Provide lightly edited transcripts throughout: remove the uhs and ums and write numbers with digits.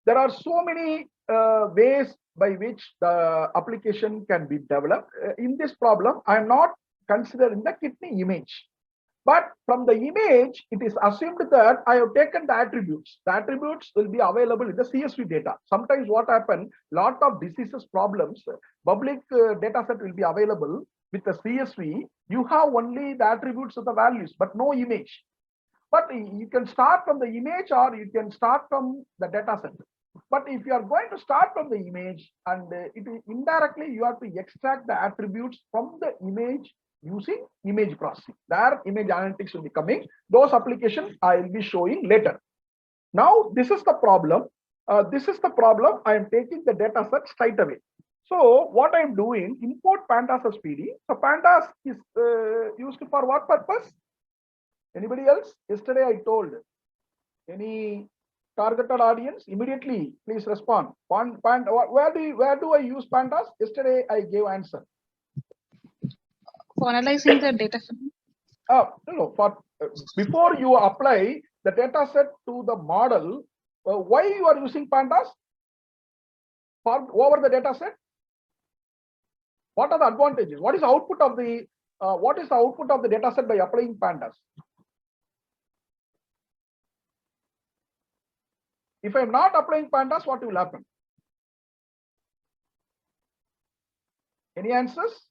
There are so many ways by which the application can be developed. In this problem, I am not considering the kidney image. But from the image, it is assumed that I have taken the attributes. The attributes will be available in the CSV data. Sometimes what happens, lot of diseases problems, public data set will be available with the CSV. You have only the attributes of the values, but no image. But you can start from the image or you can start from the data set. But if you are going to start from the image and indirectly you have to extract the attributes from the image using image processing. There image analytics will be coming. Those applications I will be showing later. Now this is the problem. I am taking the data set straight away. So what I am doing, import pandas as PD. So pandas is used for what purpose? Anybody else? Yesterday I told. Any targeted audience? Immediately, please respond. Where do I use pandas? Yesterday I gave answer. For analyzing the data. No. Before you apply the data set to the model, why you are using pandas for over the data set? What are the advantages? What is the output of the data set by applying pandas? If I am not applying pandas, what will happen? Any answers?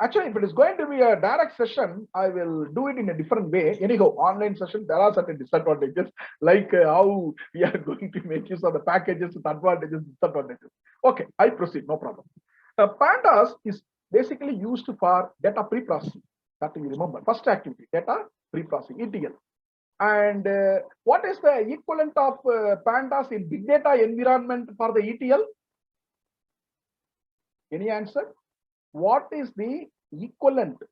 Actually, if it is going to be a direct session, I will do it in a different way. Anyhow, online session, there are certain disadvantages, like how we are going to make use of the packages with advantages, disadvantages. Okay, I proceed, no problem. Pandas is basically used for data pre-processing. That you remember. First activity, data pre-processing, ETL. And what is the equivalent of pandas in big data environment for the ETL? Any answer? What is the equivalent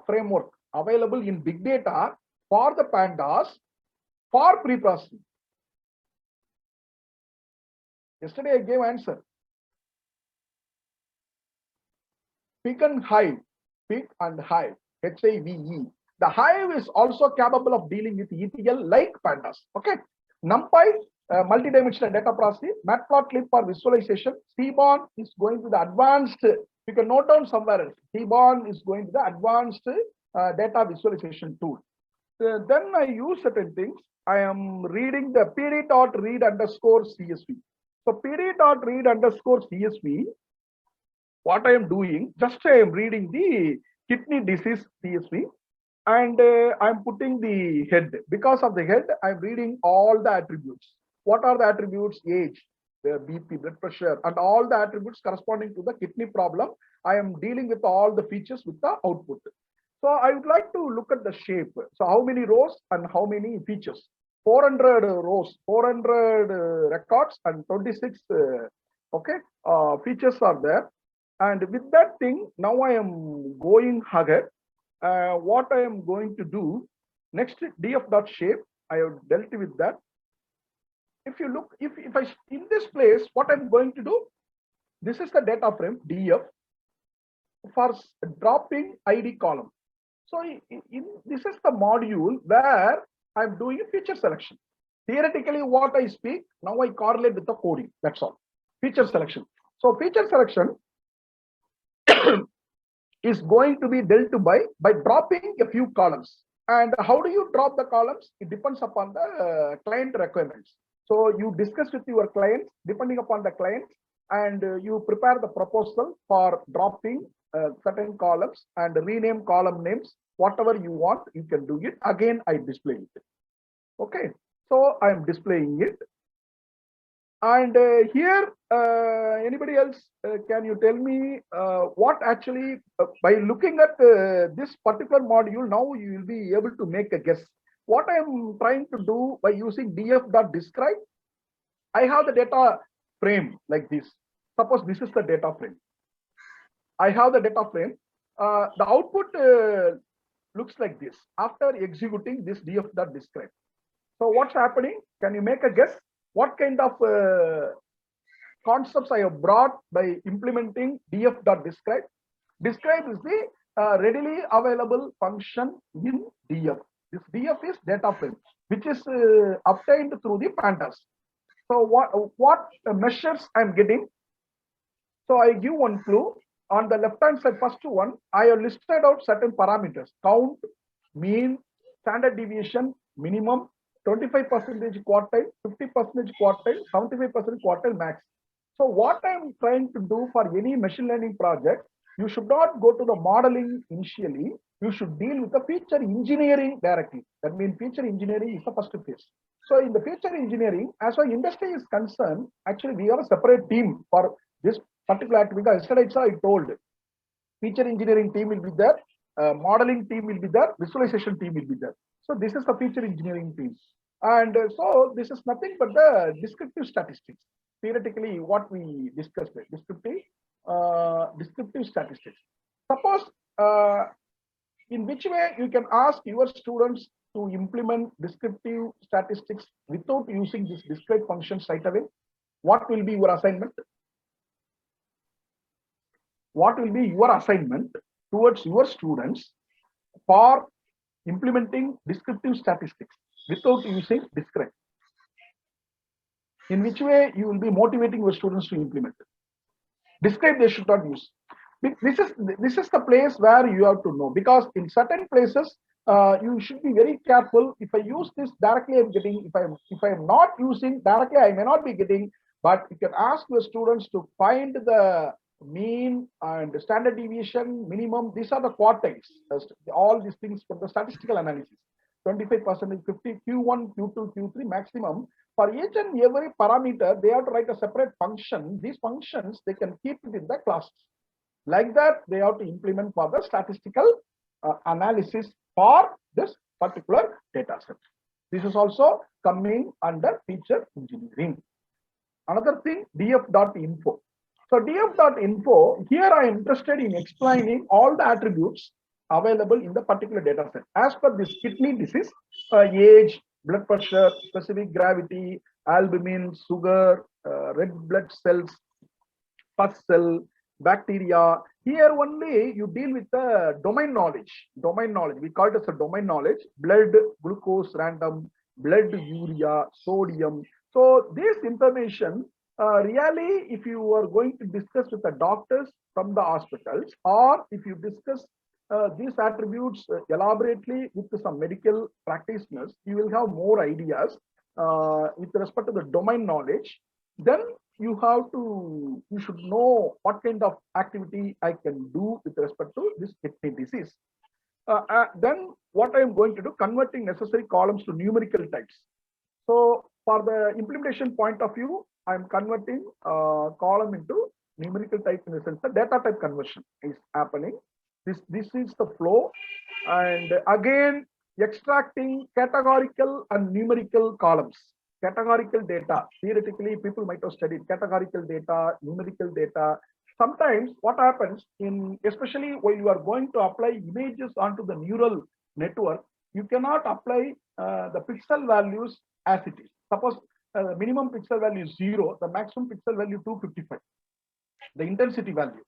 framework available in big data for the pandas for pre-processing? Yesterday I gave answer. Pick and Hive, Pick and Hive, HIVE. The Hive is also capable of dealing with ETL like pandas. Okay. NumPy, multidimensional data processing, Matplotlib for visualization. Seaborn is going to the advanced. You can note down somewhere else. Seaborn is going to the advanced data visualization tool. Then I use certain things. I am reading the pd.read_CSV. So pd.read_CSV. What I am doing, just I am reading the kidney disease CSV. And I'm putting the head. Because of the head, I'm reading all the attributes. What are the attributes? Age, the BP, blood pressure, and all the attributes corresponding to the kidney problem. I am dealing with all the features with the output. So I would like to look at the shape. So how many rows and how many features? 400 rows, 400 records, and 26 features are there. And with that thing, now I am going ahead. What I am going to do next, df.shape, I have dealt with that. If you look, if I in this place, what I'm going to do, this is the data frame df for dropping ID column. So this is the module where I'm doing a feature selection. Theoretically, what I speak, now I correlate with the coding. That's all. Feature selection. So feature selection is going to be dealt by dropping a few columns. And how do you drop the columns? It depends upon the client requirements. So you discuss with your clients, depending upon the client, and you prepare the proposal for dropping certain columns and rename column names. Whatever you want, you can do it. Again, I display it. Okay, so I am displaying it. And here, anybody else, can you tell me what actually, by looking at this particular module, now you will be able to make a guess. What I am trying to do by using df.describe, I have the data frame like this. Suppose this is the data frame. I have the data frame. The output looks like this after executing this df.describe. So what's happening? Can you make a guess? What kind of concepts I have brought by implementing df.describe? Describe is the readily available function in df. This df is data frame. which is obtained through the pandas. So what measures I'm getting? So I give one clue. On the left-hand side, first one, I have listed out certain parameters: count, mean, standard deviation, minimum, 25% quartile, 50% quartile, 75% quartile max. So what I'm trying to do for any machine learning project, you should not go to the modeling initially. You should deal with the feature engineering directly. That means feature engineering is the first phase. So in the feature engineering, as far as industry is concerned, actually we have a separate team for this particular activity. Yesterday I told feature engineering team will be there, modeling team will be there, visualization team will be there. So this is the feature engineering team. And so this is nothing but the descriptive statistics. Theoretically, what we discussed, descriptive statistics. Suppose in which way you can ask your students to implement descriptive statistics without using this describe function right away? What will be your assignment? What will be your assignment towards your students for implementing descriptive statistics without using describe? In which way you will be motivating your students to implement it? Describe they should not use. This is the place where you have to know, because in certain places you should be very careful. If I use this directly, I'm getting. If I am not using directly, I may not be getting. But you can ask your students to find the mean and standard deviation, minimum. These are the quartiles. All these things from the statistical analysis. 25%, 50, Q1, Q2, Q3 maximum. For each and every parameter, they have to write a separate function. These functions, they can keep it in the classes. Like that, they have to implement for the statistical analysis for this particular data set. This is also coming under feature engineering. Another thing, df.info. So df.info, here I am interested in explaining all the attributes available in the particular data set. As per this kidney disease, age, blood pressure, specific gravity, albumin, sugar, red blood cells, pus cell, bacteria. Here only you deal with the domain knowledge. Domain knowledge, we call it as a domain knowledge. Blood glucose random, blood urea, sodium. So this information, really, if you are going to discuss with the doctors from the hospitals, or if you discuss these attributes elaborately with some medical practitioners, you will have more ideas with respect to the domain knowledge. Then you should know what kind of activity I can do with respect to this kidney disease. Then what I am going to do, converting necessary columns to numerical types. So for the implementation point of view, I'm converting column into numerical type, in the sense the data type conversion is happening. This is the flow, and again extracting categorical and numerical columns. Categorical data, theoretically people might have studied categorical data, numerical data. Sometimes what happens, in especially when you are going to apply images onto the neural network, you cannot apply the pixel values as it is. Suppose the minimum pixel value is 0, the maximum pixel value 255, the intensity value.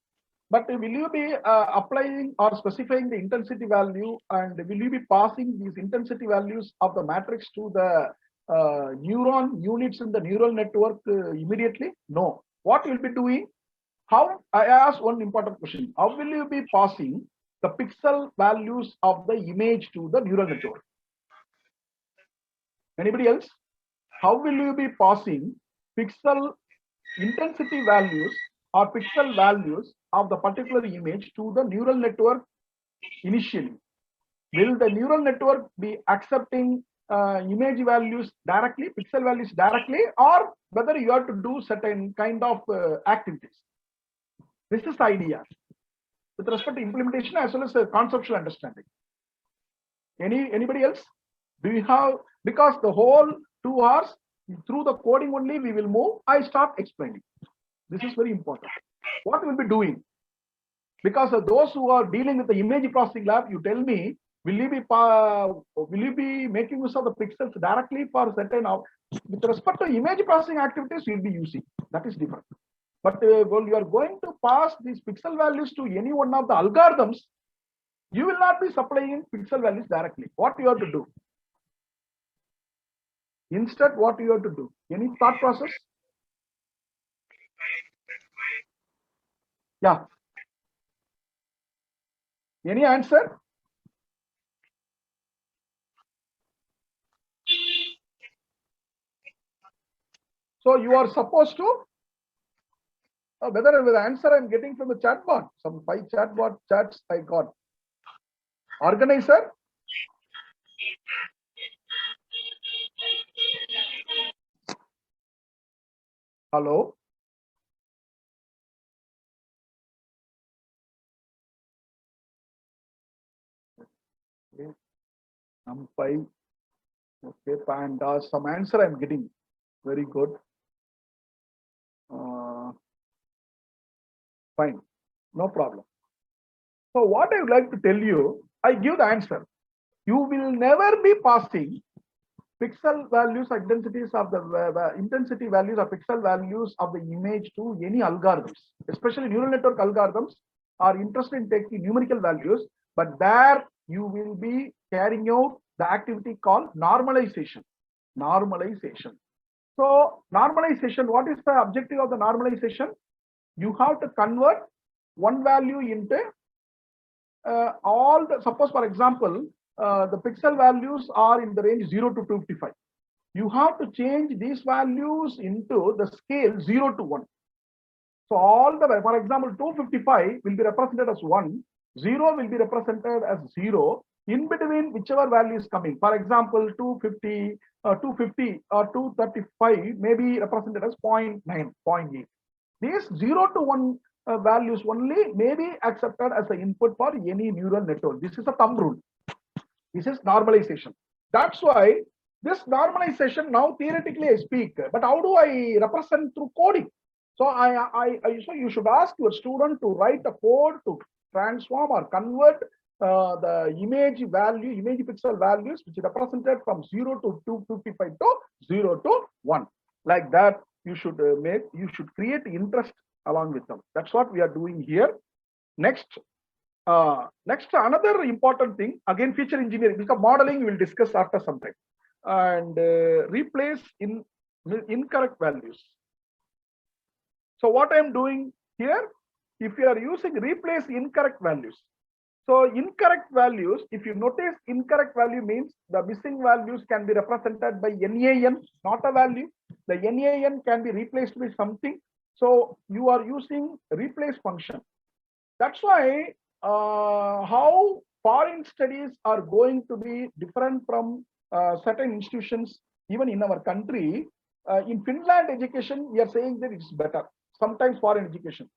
But will you be applying or specifying the intensity value, and will you be passing these intensity values of the matrix to the neuron units in the neural network immediately? No. What you'll be doing? How? I asked one important question. How will you be passing the pixel values of the image to the neural network? Anybody else? How will you be passing pixel intensity values or pixel values of the particular image to the neural network initially? Will the neural network be accepting image values directly, pixel values directly, or whether you have to do certain kind of activities? This is the idea with respect to implementation as well as conceptual understanding. Anybody else? Do you have? Because the whole 2 hours through the coding only we will move. I start explaining. This is very important. What we'll be doing? Because of those who are dealing with the image processing lab, you tell me, will you be making use of the pixels directly for certain? With respect to image processing activities, you'll be using. That is different. But when you are going to pass these pixel values to any one of the algorithms, you will not be supplying pixel values directly. What you have to do? Instead, what you have to do? Any thought process? Yeah. Any answer? So you are supposed to, whether with the answer I'm getting from the chatbot, some 5 chatbot chats I got. Organizer? Hello? Okay. Some 5. Okay, pandas. Some answer I'm getting. Very good. Fine. No problem. So what I would like to tell you, I give the answer. You will never be passing pixel values or densities of the intensity values or pixel values of the image to any algorithms, especially neural network algorithms are interested in taking numerical values, but there you will be carrying out the activity called normalization. Normalization. So normalization, what is the objective of the normalization? You have to convert one value into all the, suppose for example, the pixel values are in the range 0 to 255. You have to change these values into the scale 0 to 1. So all the, for example, 255 will be represented as 1, 0 will be represented as 0, in between whichever value is coming. For example, 250, 250 or 235 may be represented as 0.9, 0.8. These 0 to 1 values only may be accepted as the input for any neural network. This is a thumb rule. This is normalization. That's why this normalization now theoretically I speak, but how do I represent through coding? So so you should ask your student to write a code to transform or convert the image value, image pixel values, which is represented from 0 to 255 to 0 to 1. Like that, you should create interest along with them. That's what we are doing here. Next, another important thing, again, feature engineering, because modeling we will discuss after some time. And replace in incorrect values. So what I'm doing here, if you are using replace incorrect values. So incorrect values, if you notice, incorrect value means the missing values can be represented by NaN, not a value. The NaN can be replaced with something. So you are using replace function. That's why how foreign studies are going to be different from certain institutions, even in our country. In Finland education, we are saying that it's better. Sometimes foreign education.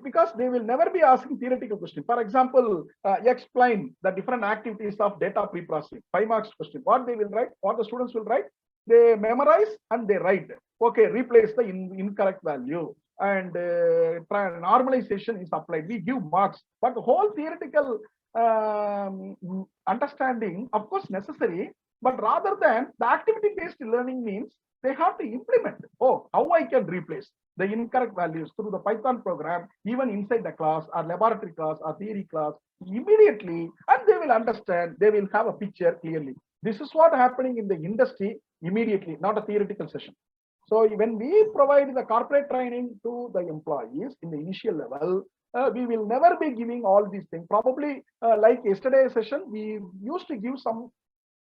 Because they will never be asking theoretical question. For example, explain the different activities of data pre-processing. 5 marks question. What they will write, what the students will write, they memorize and they write. Okay, replace the incorrect value. And normalization is applied. We give marks, but the whole theoretical understanding, of course, necessary. But rather than the activity-based learning means they have to implement. Oh, how I can replace the incorrect values through the Python program, even inside the class or laboratory class or theory class, immediately, and they will understand, they will have a picture clearly. This is what happening in the industry immediately, not a theoretical session. So when we provide the corporate training to the employees in the initial level, we will never be giving all these things. Probably like yesterday's session, we used to give some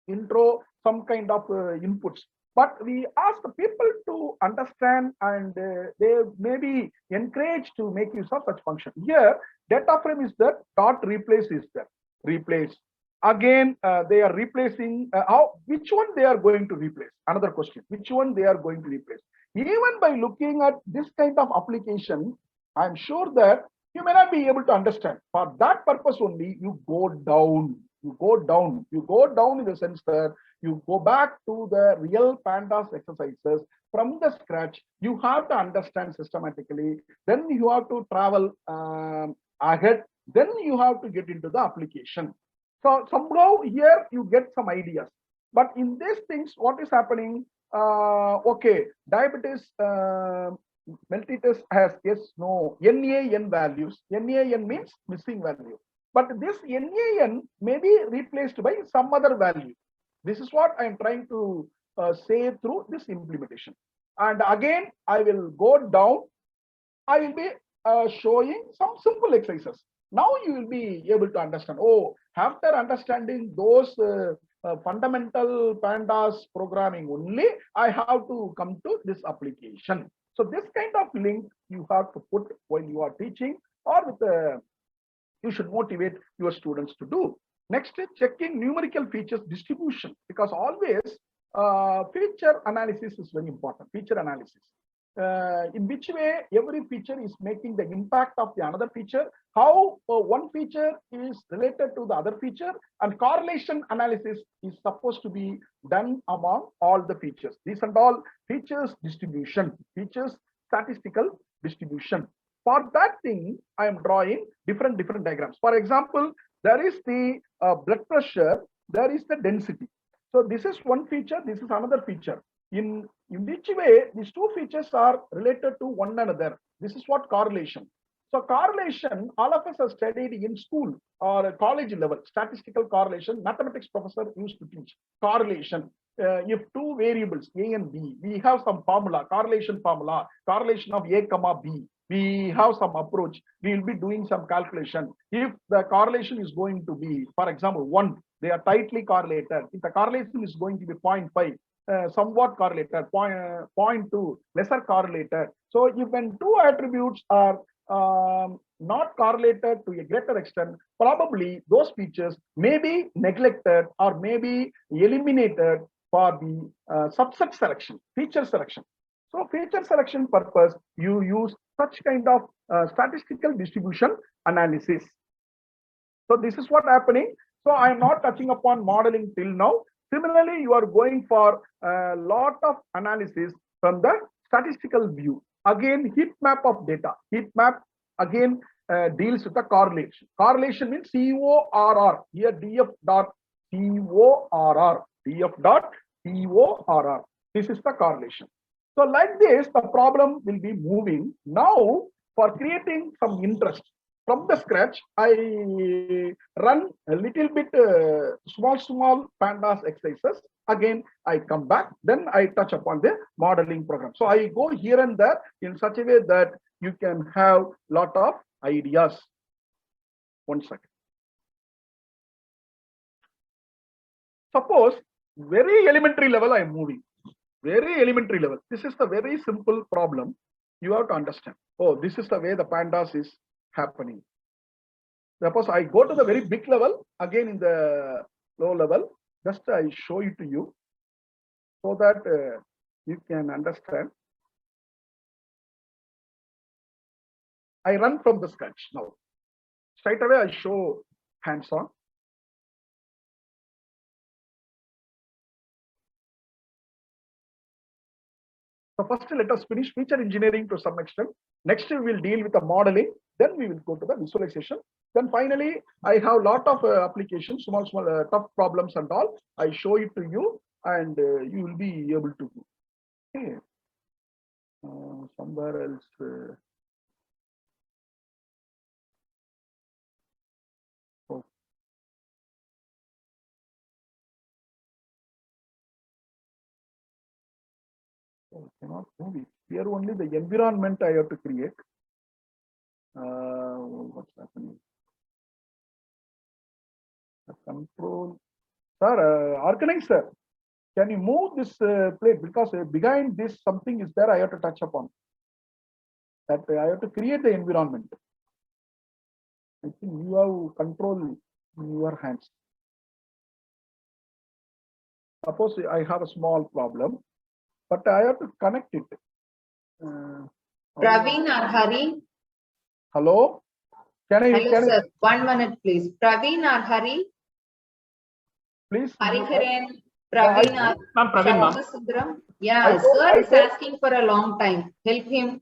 intro, some kind of inputs. But we ask the people to understand, and they may be encouraged to make use of such function. Here, data frame is there, dot replace is there. Replace. Again, they are replacing, which one they are going to replace? Another question, which one they are going to replace? Even by looking at this kind of application, I'm sure that you may not be able to understand. For that purpose only, you go down. You go down. You go down in the sense that you go back to the real pandas exercises from the scratch. You have to understand systematically. Then you have to travel ahead. Then you have to get into the application. So somehow here you get some ideas. But in these things, what is happening? Okay, diabetes mellitus has yes, no, NaN values. NaN means missing value. But this NaN may be replaced by some other value. This is what I am trying to say through this implementation. And again, I will go down. I will be showing some simple exercises. Now you will be able to understand. Oh, after understanding those fundamental pandas programming only, I have to come to this application. So this kind of link you have to put while you are teaching, or with you should motivate your students to do. Next is checking numerical features distribution, because always feature analysis is very important. Feature analysis. In which way every feature is making the impact of the another feature, how one feature is related to the other feature, and correlation analysis is supposed to be done among all the features. These and all features distribution, features statistical distribution. For that thing, I am drawing different diagrams. For example, there is the blood pressure, there is the density. So this is one feature, this is another feature. In which way these two features are related to one another. This is what correlation. So correlation, all of us have studied in school or college level. Statistical correlation, mathematics professor used to teach correlation. If two variables A and B, we have some formula, correlation of A comma B. We have some approach. We will be doing some calculation. If the correlation is going to be, for example, 1, they are tightly correlated. If the correlation is going to be 0.5, somewhat correlated, 0.2, lesser correlated. So if when two attributes are not correlated to a greater extent, probably those features may be neglected or may be eliminated for the subset selection, feature selection. So feature selection purpose, you use such kind of statistical distribution analysis. So this is what happening. So I am not touching upon modeling till now. Similarly, you are going for a lot of analysis from the statistical view. Again, heat map of data. Heat map again deals with the correlation. Correlation means CORR. Here DF dot CORR. DF dot CORR. This is the correlation. So like this, the problem will be moving. Now, for creating some interest, from the scratch, I run a little bit small pandas exercises. Again, I come back, then I touch upon the modeling program. So I go here and there in such a way that you can have lot of ideas. 1 second. Suppose very elementary level I am moving. Very elementary level. This is the very simple problem. You have to understand. Oh, this is the way the pandas is happening. Suppose I go to the very big level, again in the low level, just I show it to you so that you can understand. I run from the sketch now. Straight away I show hands-on. So first let us finish feature engineering to some extent. Next we will deal with the modeling. Then we will go to the visualization. Then finally, I have a lot of applications, small tough problems and all. I show it to you and you will be able to do. Okay. Somewhere else. Oh. I cannot move it. Here only the environment I have to create. What's happening? The control. Sir, organizer, can you move this plate? Because behind this something is there I have to touch upon. That I have to create the environment. I think you have control in your hands. Suppose I have a small problem, but I have to connect it. Praveen or Hari? Hello? Hello, sir. 1 minute, please. Praveen or Hari? Please. Hariharan, Praveen or Shamasundram? Yeah, sir is asking for a long time. Help him.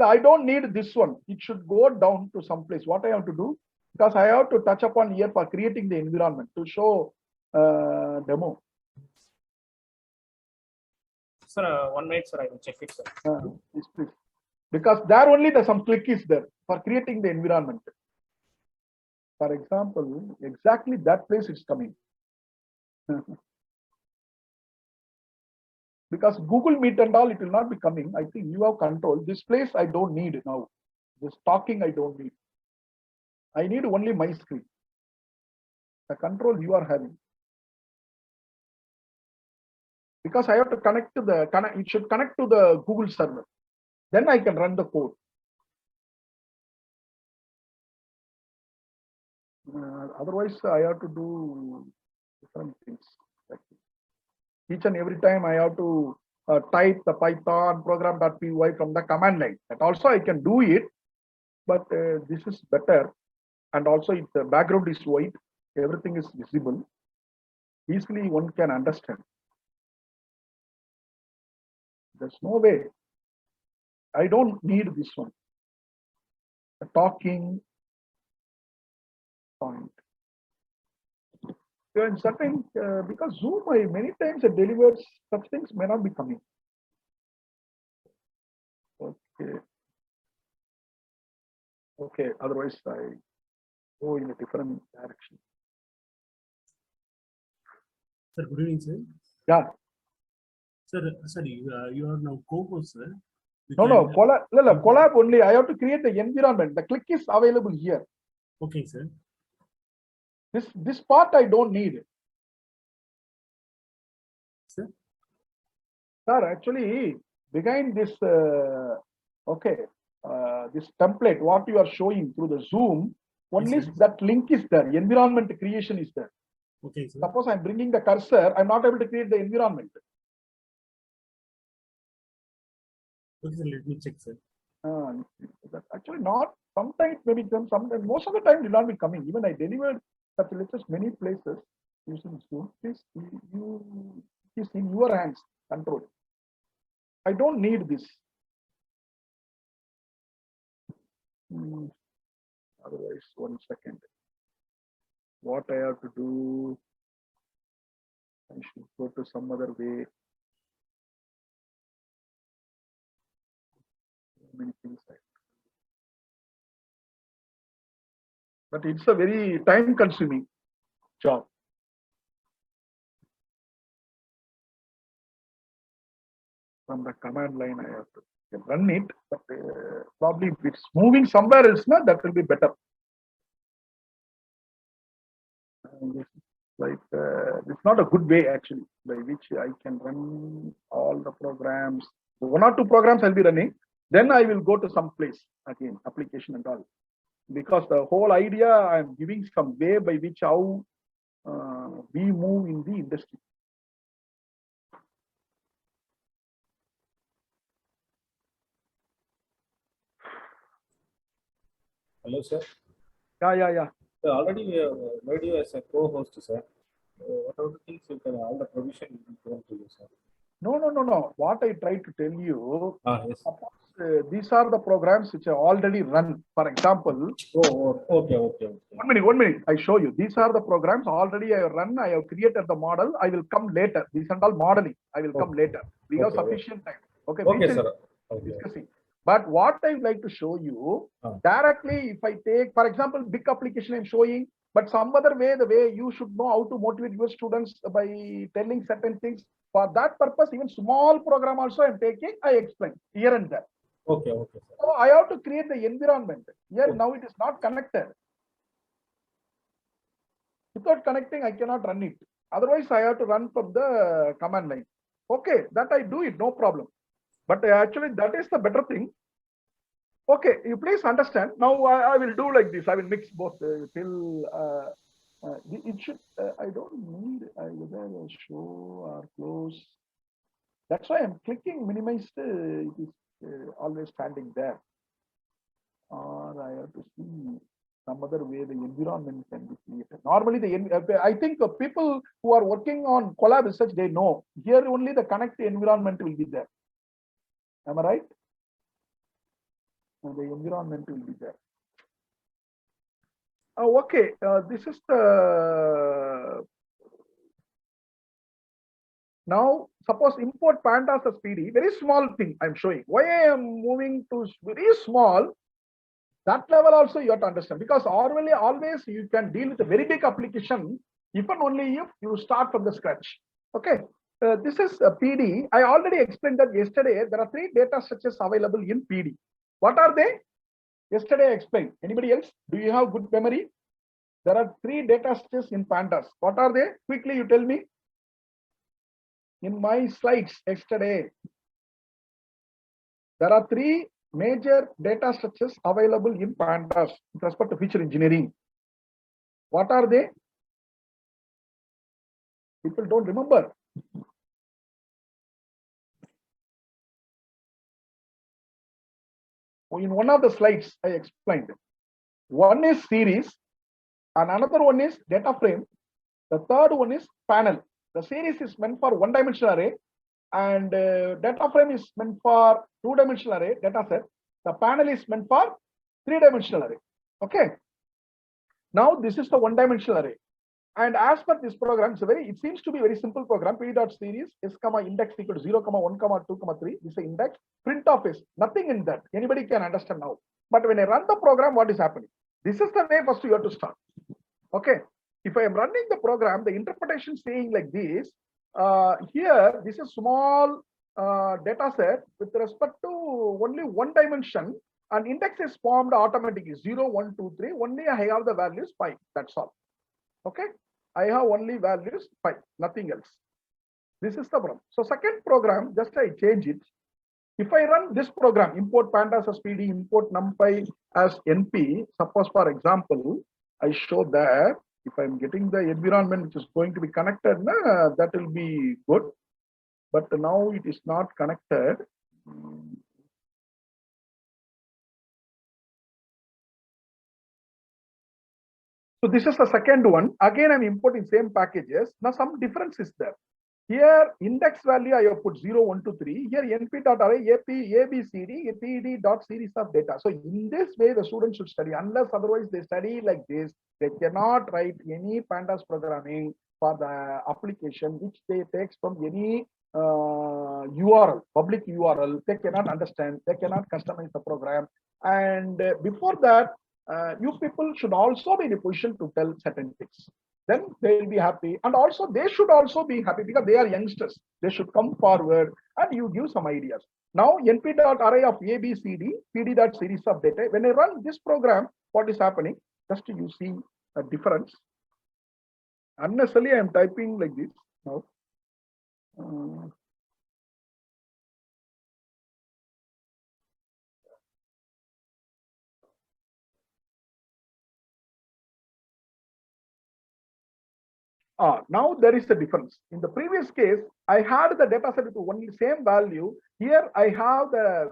I don't need this one. It should go down to some place. What I have to do? Because I have to touch upon here for creating the environment to show demo. Sir, 1 minute, sir. I will check it, sir. Please. Because there only some click is there for creating the environment. For example, exactly that place is coming. because Google Meet and all, it will not be coming. I think you have control. This place I don't need now. This talking I don't need. I need only my screen. The control you are having. Because I have to connect to the, it should connect to the Google server. Then I can run the code. Otherwise, I have to do different things. Each and every time I have to type the Python program.py from the command line. That also I can do it, but this is better. And also, if the background is white, everything is visible. Easily one can understand. There's no way. I don't need this one. The talking point. In certain, because Zoom, many times it delivers such things may not be coming. Okay. Okay. Otherwise, I go in a different direction. Sir, good evening, sir. Yeah. Sir, sorry, you are now co-host, sir. No, collab only. I have to create the environment. The click is available here. Okay, sir. This part I don't need. Sir? Sir, actually, behind this, this template, what you are showing through the Zoom, only Yes, that link is there. Environment creation is there. Okay, sir. Suppose I'm bringing the cursor, I'm not able to create the environment. Okay, sir, let me check, sir. Actually, not. Sometimes maybe come. Sometimes most of the time, it will not be coming. Even I delivered such lectures many places using Zoom. Please, is in your hands. Control. I don't need this. Otherwise, 1 second. What I have to do? I should go to some other way. Many things. But it's a very time-consuming job. From the command line, I have to run it, but probably if it's moving somewhere else, that will be better. It's not a good way actually, by which I can run all the programs. So 1 or 2 programs I'll be running. Then I will go to some place again, application and all. Because the whole idea, I'm giving some way by which how we move in the industry. Hello, sir. Yeah. So already we have made you as a co-host, sir. What are the things you can, all the provision will be given to you, sir? No. What I try to tell you, Yes. These are the programs which are already run. For example, Okay. 1 minute. I show you. These are the programs already I have run. I have created the model. I will come later. These are all modeling. I will come later. We have sufficient time. Okay, sir. Discussing. But what I would like to show you directly, if I take, for example, big application I'm showing, but some other way, the way you should know how to motivate your students by telling certain things. For that purpose, even small program also I'm taking, I explain here and there. Okay. So I have to create the environment. Here now it is not connected. Without connecting, I cannot run it. Otherwise, I have to run from the command line. Okay, that I do it, no problem. But actually, that is the better thing. Okay, you please understand. Now I will do like this. I will mix both till it should. I don't need whether show or close. That's why I'm clicking minimized. It is always standing there. Or I have to see some other way the environment can be created. Normally, I think people who are working on collab research, they know here only the connect environment will be there. Am I right? And the environment will be there. Okay, this is the. Now, suppose import pandas as PD, very small thing I'm showing. Why I am moving to very small, that level also you have to understand. Because always you can deal with a very big application, even only if you start from the scratch. Okay, This is a PD. I already explained that yesterday. There are 3 data structures available in PD. What are they? Yesterday I explained. Anybody else? Do you have good memory? There are 3 data structures in pandas. What are they? Quickly, you tell me. In my slides yesterday, there are 3 major data structures available in pandas with respect to feature engineering. What are they? People don't remember. In one of the slides, I explained. One is series, and another one is data frame. The third one is panel. The series is meant for one-dimensional array, and data frame is meant for two-dimensional array data set. The panel is meant for three-dimensional array. Okay. Now this is the one-dimensional array. And as per this program, it seems to be a very simple program. P.series is index equal to 0, 1, 2, 3. This is index. Print of is nothing in that. Anybody can understand now. But when I run the program, what is happening? This is the way first you have to start. Okay. If I am running the program, the interpretation saying like this, here, this is small data set with respect to only one dimension, and index is formed automatically 0, 1, 2, 3. Only I have the values 5. That's all. Okay. I have only values 5, nothing else. This is the problem. So second program, just I change it. If I run this program, import pandas as PD, import numpy as NP, suppose for example, I show that if I'm getting the environment which is going to be connected, that will be good. But now it is not connected. So this is the second one. Again, I'm importing same packages. Now some difference is there. Here, index value I have put 0, 1, 2, 3. Here, np.array, ap, abcd, pd dot series of data. So in this way, the students should study. Unless otherwise they study like this, they cannot write any pandas programming for the application which they takes from any URL, public URL. They cannot understand. They cannot customize the program. And before that, you people should also be in a position to tell certain things. Then they will be happy, and also they should also be happy because they are youngsters. They should come forward and you give some ideas. Now np.array of abcd, pd.series of data. When I run this program, what is happening? Just you see a difference. Unnecessarily, I am typing like this now. Now there is a difference. In the previous case, I had the data set with only same value. Here I have the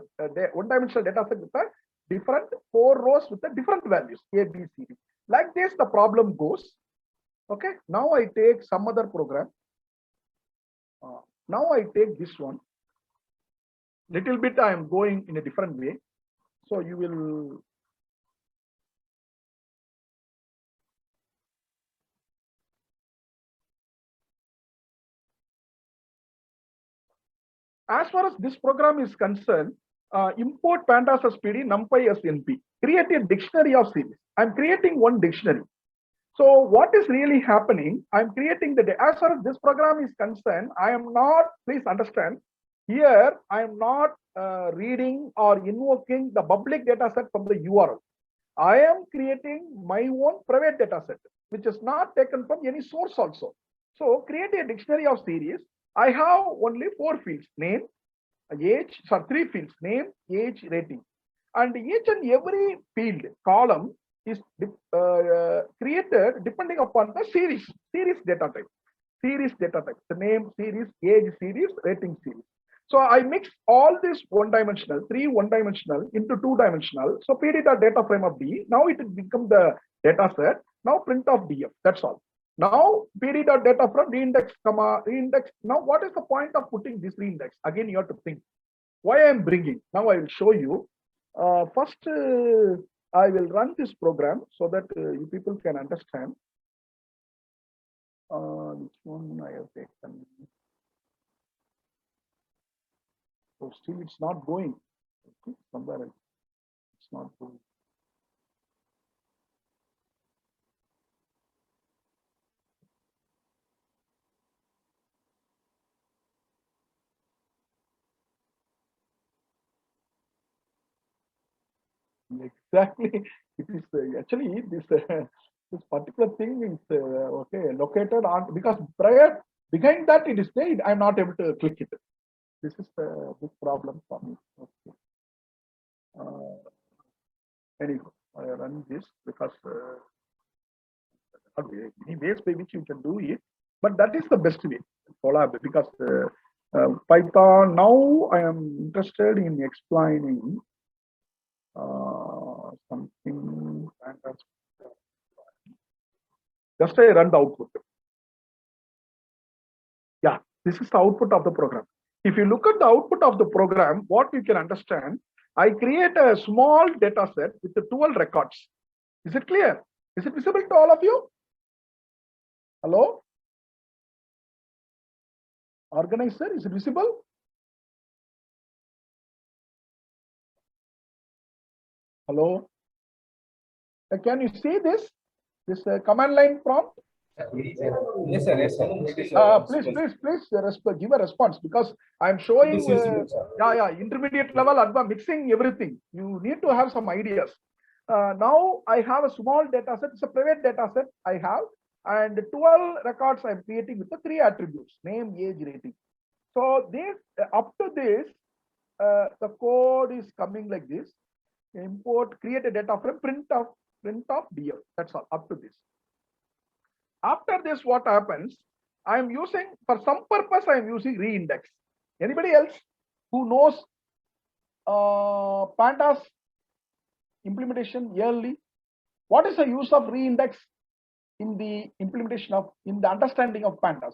one-dimensional data set with a different 4 rows with the different values, A, B, C, D. Like this, the problem goes. Okay. Now I take some other program. Now I take this one. Little bit I am going in a different way. So you will. As far as this program is concerned, import pandas as PD, numpy as NP. Create a dictionary of series. I'm creating one dictionary. So what is really happening? I'm creating as far as this program is concerned, I am not, please understand, here I am not reading or invoking the public data set from the URL. I am creating my own private data set, which is not taken from any source also. So create a dictionary of series. I have only 4 fields: name, age, 3 fields: name, age, rating. And each and every field column is created depending upon the series data type. The name series, age series, rating series. So I mix all this one-dimensional, 3 one-dimensional into 2-dimensional. So pd.data frame of D. Now it will become the data set. Now print of df. That's all. Now pd.data from reindex, reindex. Now what is the point of putting this reindex? Again, you have to think why I am bringing. Now I will show you. First, I will run this program so that you people can understand. Which one I have taken? So still it's not going. Okay, somewhere else. It's not going. Exactly. It is actually this particular thing is okay located on because prior behind that it is there. I'm not able to click it. This is the big problem for me. Okay. Anyhow, I run this because many ways by which you can do it, but that is the best way. Collab because Python. Now I am interested in explaining something. And just I run the output. Yeah, this is the output of the program. If you look at the output of the program, what you can understand, I create a small data set with the 12 records. Is it clear? Is it visible to all of you? Hello? Organizer, is it visible? Hello? Can you see this? This command line prompt? Yes, sir. Yes, sir. Please give a response because I'm showing intermediate level advanced mixing everything. You need to have some ideas. Now I have a small data set. It's a private data set I have, and 12 records I'm creating with the 3 attributes: name, age, rating. So this up to this, the code is coming like this: import, create a data frame, print of df. That's all up to this. After this, what happens? I am using, for some purpose, I am using reindex. Anybody else who knows pandas implementation yearly? What is the use of reindex in the implementation of, in the understanding of pandas?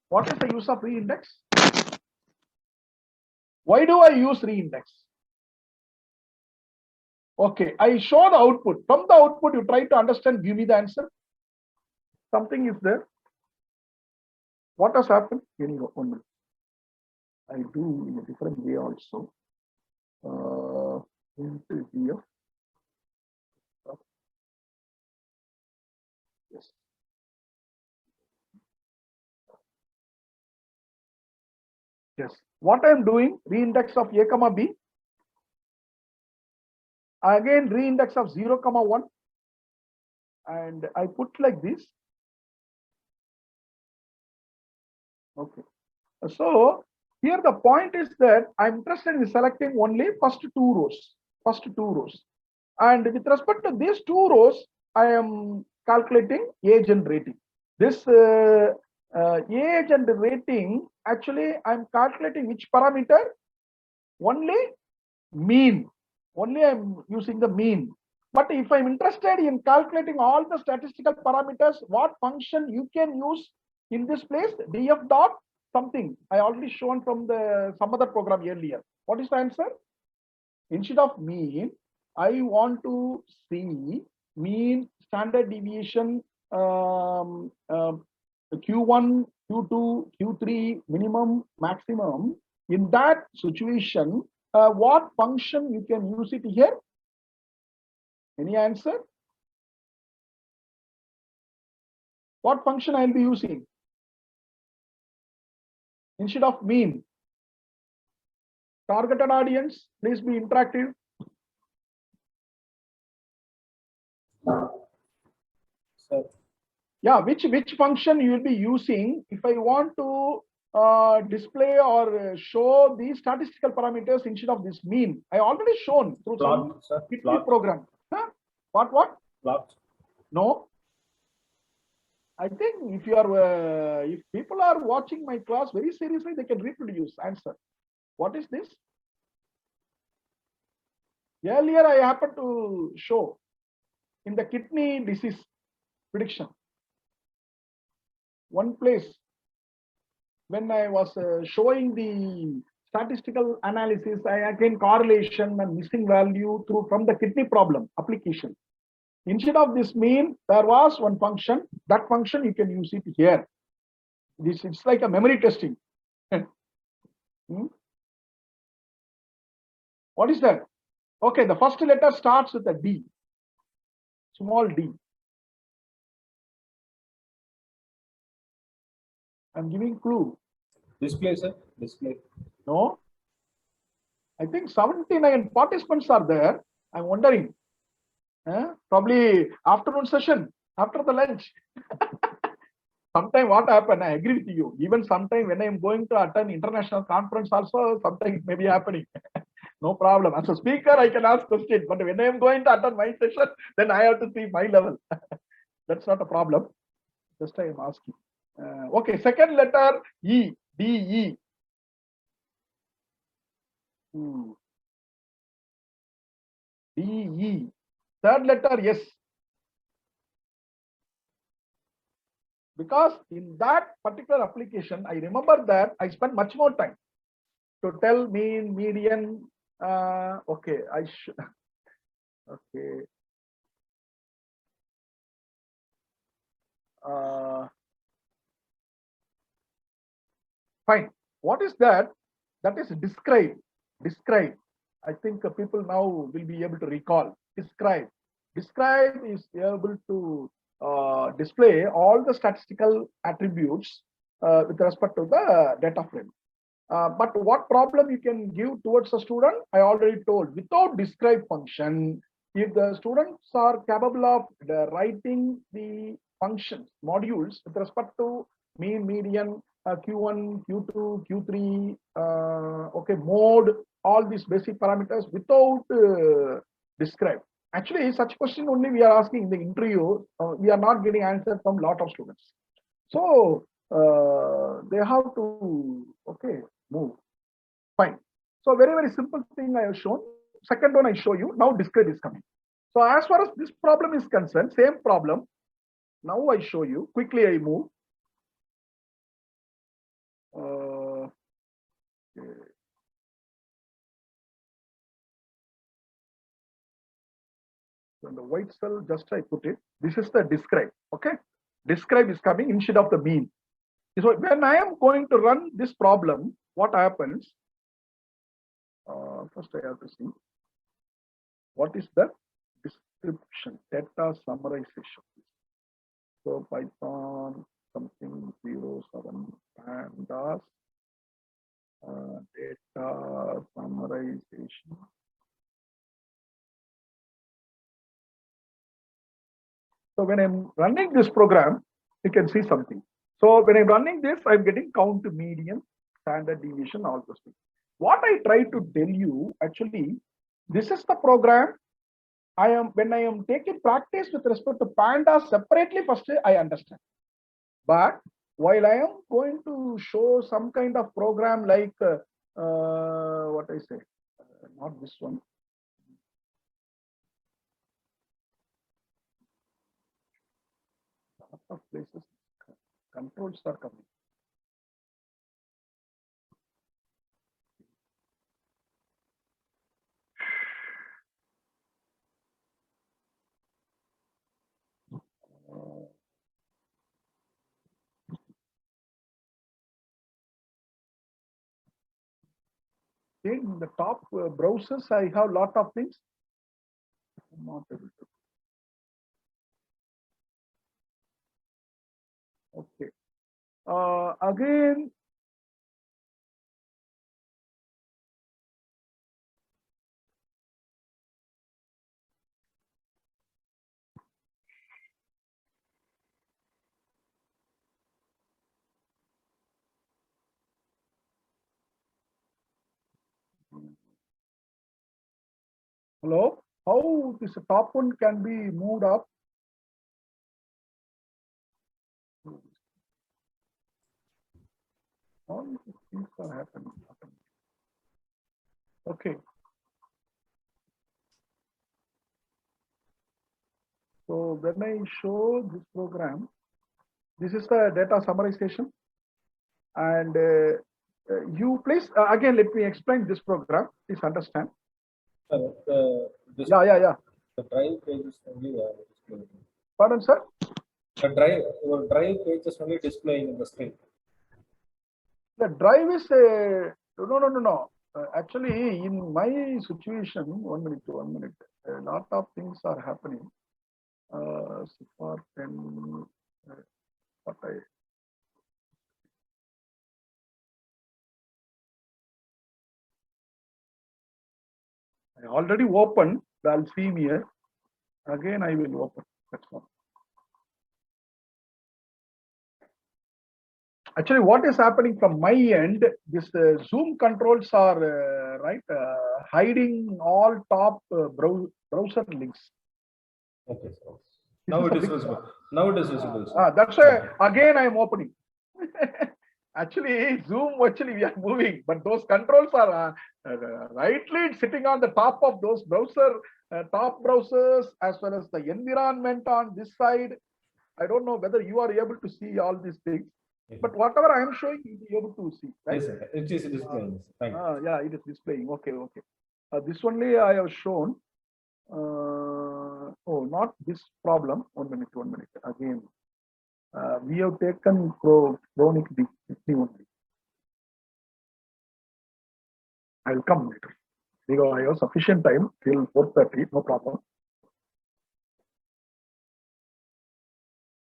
What is the use of reindex? Why do I use reindex? Okay, I show the output. From the output, you try to understand, give me the answer. Something is there. What has happened? Anyway, 1 minute. I do in a different way also. Into here. Yes. Yes. What I am doing, reindex of a comma b. Again, reindex of 0, 1. And I put like this. Okay. So here the point is that I'm interested in selecting only first 2 rows. And with respect to these 2 rows, I am calculating age and rating. This age and rating, actually I'm calculating which parameter? Only mean. Only I'm using the mean. But if I'm interested in calculating all the statistical parameters, what function you can use in this place? df dot something. I already shown from the some other program earlier. What is the answer? Instead of mean, I want to see mean, standard deviation, Q1, Q2, Q3, minimum, maximum. In that situation, what function you can use it here? Any answer? What function I'll be using instead of mean? Targeted audience, please be interactive. Sir. Yeah, which function you will be using if I want to display or show these statistical parameters instead of this mean? I already shown through some program. Huh? What? Plot. No. I think if you are, if people are watching my class very seriously, they can reproduce answer. What is this? Earlier, I happened to show in the kidney disease prediction. One place when I was showing the statistical analysis, I again correlation and missing value through from the kidney problem application. Instead of this mean, there was one function. That function you can use it here. This it's like a memory testing. What is that? Okay, the first letter starts with a D, small d. I'm giving clue. Display, sir. Display. No. I think 79 participants are there. I'm wondering. Probably afternoon session, after the lunch. Sometime what happened, I agree with you. Even sometime when I'm going to attend international conference also, sometimes it may be happening. No problem. As a speaker, I can ask questions, but when I'm going to attend my session, then I have to see my level. That's not a problem. Just I am asking. Okay, second letter E, D, E. D, E. Third letter S. Because in that particular application, I remember that I spent much more time to tell mean, median. Okay, I should. Okay. Fine. What is that? That is describe. Describe. I think people now will be able to recall. Describe. Describe is able to display all the statistical attributes with respect to the data frame. But what problem you can give towards a student, I already told. Without describe function, if the students are capable of writing the functions, modules with respect to mean, median, Q1, Q2, Q3, okay, mode, all these basic parameters without describe. Actually, such question only we are asking in the interview. We are not getting answer from lot of students. So they have to, okay, move. Fine. So very simple thing I have shown. Second one I show you. Now describe is coming. So as far as this problem is concerned, same problem. Now I show you. Quickly I move. Okay. So in the white cell, just I put it. This is the describe. Okay. Describe is coming instead of the mean. So when I am going to run this problem, what happens? First I have to see what is the description, data summarization. So Python something 07 pandas data summarization. So when I'm running this program, you can see something. So when I'm running this, I'm getting count, median, standard deviation, all those things. What I try to tell you, actually, this is the program. When I am taking practice with respect to pandas separately, first I understand. But while I am going to show some kind of program like what I say, not this one. A lot of places controls are coming. In the top browsers, I have a lot of things. I'm not able to. Okay. Again, hello. How this top one can be moved up? All these things are happening. Okay. So when I show this program, this is the data summarization. And you please, again, let me explain this program. Please understand. Yeah. The drive pages only displaying. Pardon, sir? Your drive pages only displaying in the screen. The drive is no. Actually, in my situation, 1 minute. A lot of things are happening. Support and what I already opened. the Alzheimer. Again, I will open. That's all. Actually, what is happening from my end, this Zoom controls are hiding all top browser links. Okay, sir. Now it is visible. Now it is visible. That's why again I am opening. Actually, Zoom we are moving, but those controls are rightly sitting on the top of those top browsers, as well as the environment on this side. I don't know whether you are able to see all these things, but whatever I am showing, you will be able to see. Right? Yes, sir. It is displaying. Thank you. Yeah, it is displaying. Okay. This only I have shown. Oh, not this problem. 1 minute. Again, we have taken chronic kidney only. I will come later because I have sufficient time till 4:30. No problem.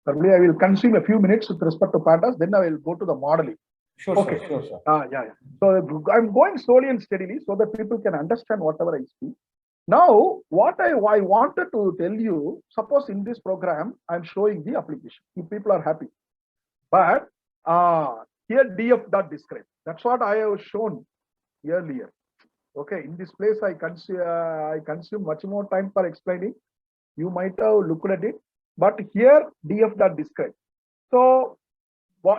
Earlier, I will consume a few minutes with respect to pandas. Then I will go to the modeling. Sure, okay. Sure, sir. Yeah. So I'm going slowly and steadily so that people can understand whatever I speak. Now, what I wanted to tell you, suppose in this program, I'm showing the application. If people are happy. But here df.describe. That's what I have shown earlier. Okay, in this place, I consume much more time for explaining. You might have looked at it. But here df.describe. So,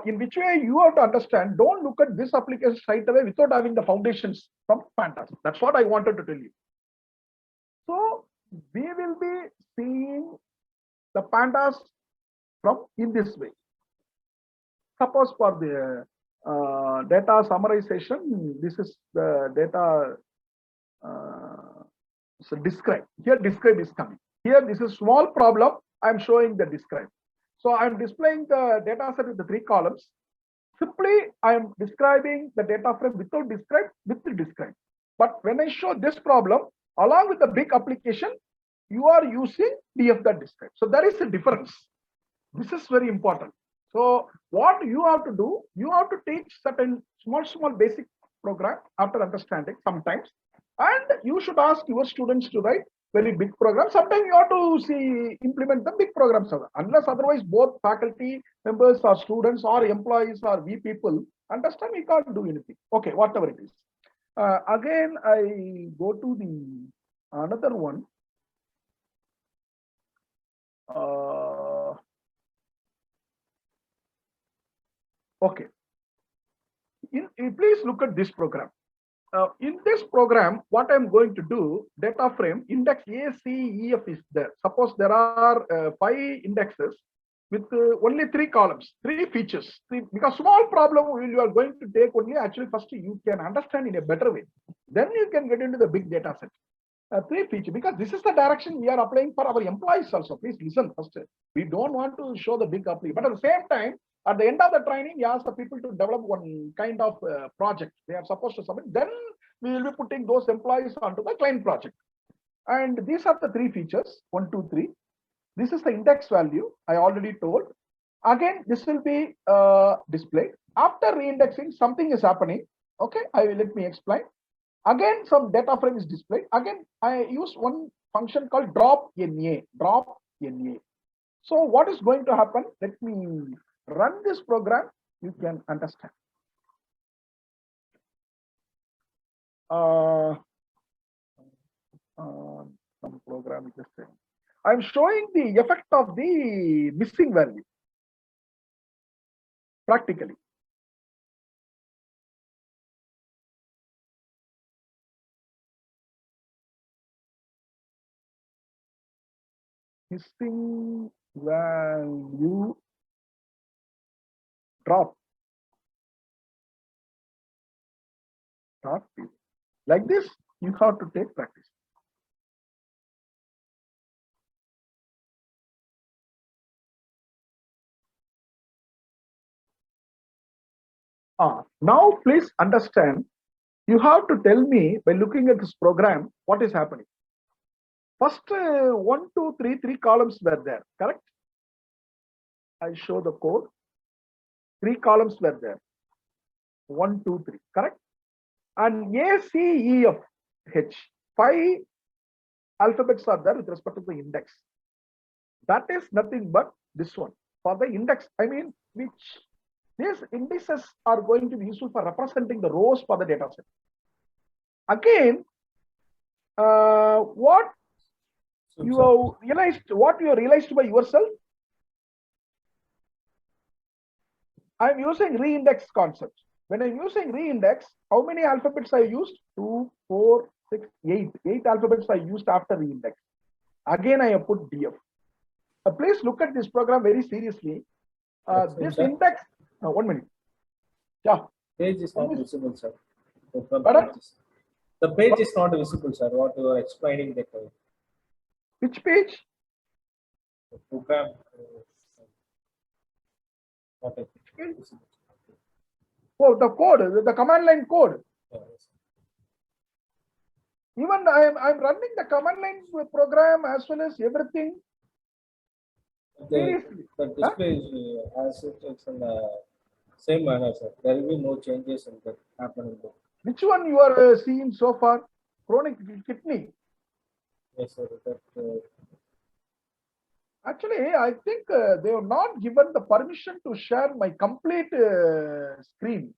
in which way you have to understand, don't look at this application straight away without having the foundations from pandas. That's what I wanted to tell you. So we will be seeing the pandas from in this way. Suppose for the data summarization, this is the data so describe. Here describe is coming. Here this is small problem. I'm showing the describe. So I'm displaying the data set with the 3 columns. Simply I'm describing the data frame without describe, with the describe. But when I show this problem, along with the big application, you are using df.describe. So there is a difference. This is very important. So what you have to do, you have to teach certain small basic program after understanding sometimes, and you should ask your students to write very big programs. Sometimes you have to implement the big programs, unless otherwise both faculty members or students or employees or we people understand, we can't do anything. Okay, whatever it is. Again, I go to the another one. Okay. Please look at this program. In this program, what I'm going to do, data frame index A, C, E, F is there. Suppose there are 5 indexes with only 3 columns, 3 features. Because small problem you are going to take only, actually first you can understand in a better way. Then you can get into the big data set. 3 features, because this is the direction we are applying for our employees also. Please listen first. We don't want to show the big application, but at the same time, at the end of the training, we ask the people to develop one kind of project they are supposed to submit. Then we will be putting those employees onto the client project. And these are the 3 features, 1, 2, 3. This is the index value, I already told. Again, this will be displayed. After re-indexing, something is happening. Okay, let me explain. Again, some data frame is displayed. Again, I use one function called drop NA. So what is going to happen? Let me run this program. You can understand. Some program is just saying. I'm showing the effect of the missing value practically. Missing value drop. Like this, you have to take practice. Now, please understand, you have to tell me by looking at this program, what is happening. First, 1, 2, 3, 3 columns were there, correct? I show the code. 3 columns were there. 1, 2, 3, correct? And A, C, E, F, H, 5 alphabets are there with respect to the index. That is nothing but this one. For the index, I mean, which these indices are going to be useful for representing the rows for the data set. Again, what you have realized by yourself, I'm using reindex concept. When I'm using reindex, how many alphabets I used? 2, 4, 6, 8. 8 alphabets I used after reindex. Again, I have put DF. Please look at this program very seriously. This index, 1 minute. Yeah. Page is not visible, sir. Pardon? The page is not visible, sir. What you are explaining that. Which page? The program. Oh, the code, the command line code. Yes. Even I'm running the command line program as well as everything. The display is as it's in the same manner, sir. There will be no changes in that happening. Which one you are seeing so far? Chronic kidney. Yes, sir. That, actually, I think they have not given the permission to share my complete screen.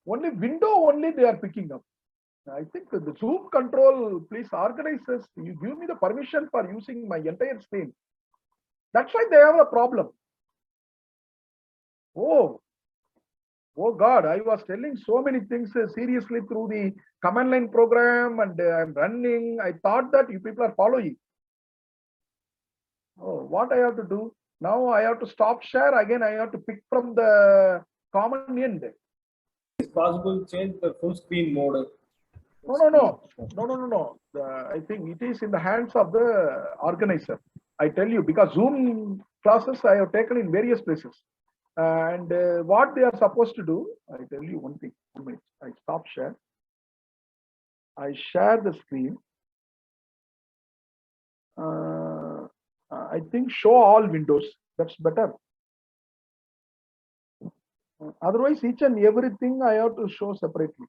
Only window only they are picking up. I think the Zoom control, please organize this. You give me the permission for using my entire screen. That's why they have a problem. Oh God, I was telling so many things seriously through the command line program and I'm running. I thought that you people are following. Oh, what I have to do? Now I have to stop share. Again, I have to pick from the common end. it's possible to change the full screen mode. No. I think it is in the hands of the organizer. I tell you, because Zoom classes I have taken in various places. And what they are supposed to do, I tell you one thing. 1 minute. I stop share. I share the screen. I think show all windows. That's better. Otherwise, each and everything I have to show separately.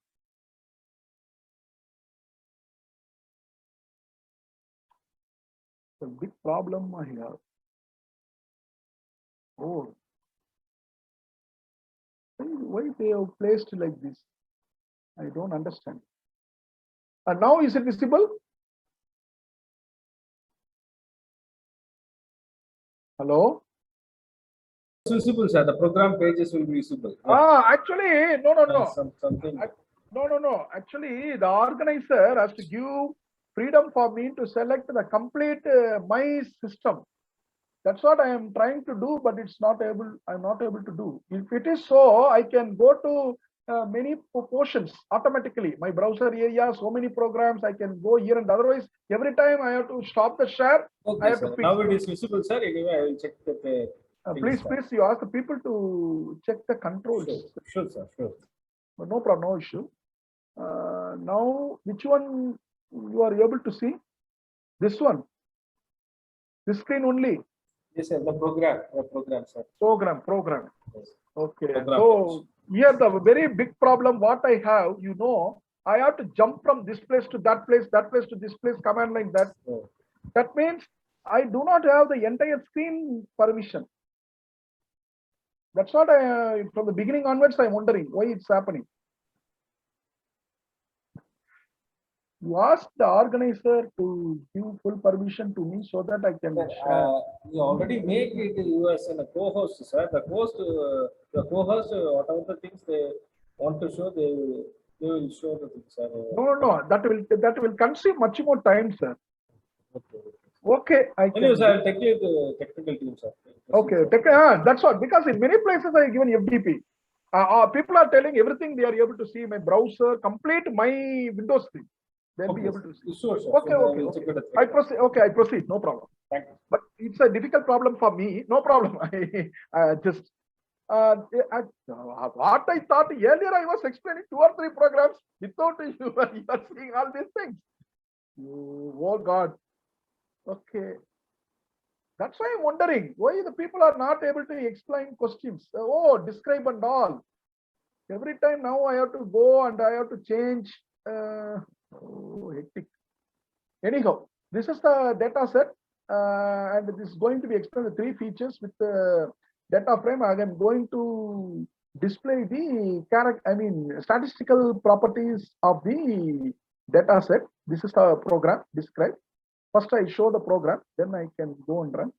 It's a big problem I have. Oh. Why they have placed like this? I don't understand. And now is it visible? Hello? It's visible, sir. The program pages will be visible. Actually, no. Something. No. Actually, the organizer has to give freedom for me to select the complete my system. That's what I am trying to do, but it's not able. I'm not able to do. If it is so, I can go to many portions automatically. My browser area, so many programs, I can go here, and otherwise, every time I have to stop the share. Okay, I have sir. to pick. Now it is visible, sir. Anyway, I will check the. Please, you ask the people to check the controls. Sure, sir. Sure. But no problem, no issue. Now, which one you are able to see? This one. This screen only. Yes, sir. The program, sir. Program. Yes. Okay. Program. So here the very big problem what I have, I have to jump from this place to that place to this place, command like that. Oh. That means I do not have the entire screen permission. That's what from the beginning onwards, I'm wondering why it's happening. You ask the organizer to give full permission to me so that I can share. You already make it you as a co-host, sir. The co-host, whatever the things they want to show, they will show the things, sir. No. That will consume much more time, sir. Okay. Anyway, sir, I'll take you to the technical team, sir. Okay. That's what. Because in many places I have given FDP. People are telling everything they are able to see my browser, complete my Windows screen. They'll be able to see. Sure. Okay. I proceed. Okay, I proceed. No problem. Thank you. But it's a difficult problem for me. No problem. I just what I thought earlier, I was explaining 2 or 3 programs without you are seeing all these things. Oh God. Okay. That's why I'm wondering why the people are not able to explain questions. Describe and all. Every time now I have to go and I have to change. Oh, hectic. Anyhow, this is the data set, and this is going to be explained the three features with the data frame. I am going to display the statistical properties of the data set. This is the program described. First, I show the program, then I can go and run.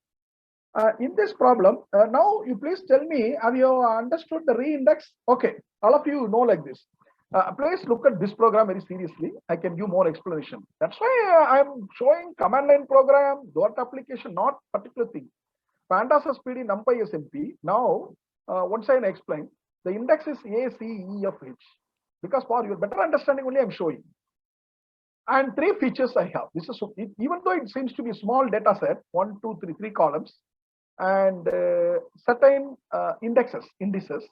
In this problem, now you please tell me, have you understood the reindex? Okay, all of you know like this. Please look at this program very seriously. I can give more explanation. That's why I'm showing command line program, dot application, not particular thing. Pandas SPD numpy SMP. Now, once I explain, the index is A, C, E, F, H. Because for your better understanding only I'm showing. And three features I have. This is even though it seems to be a small data set, 1, 2, 3, 3 columns, and certain indices.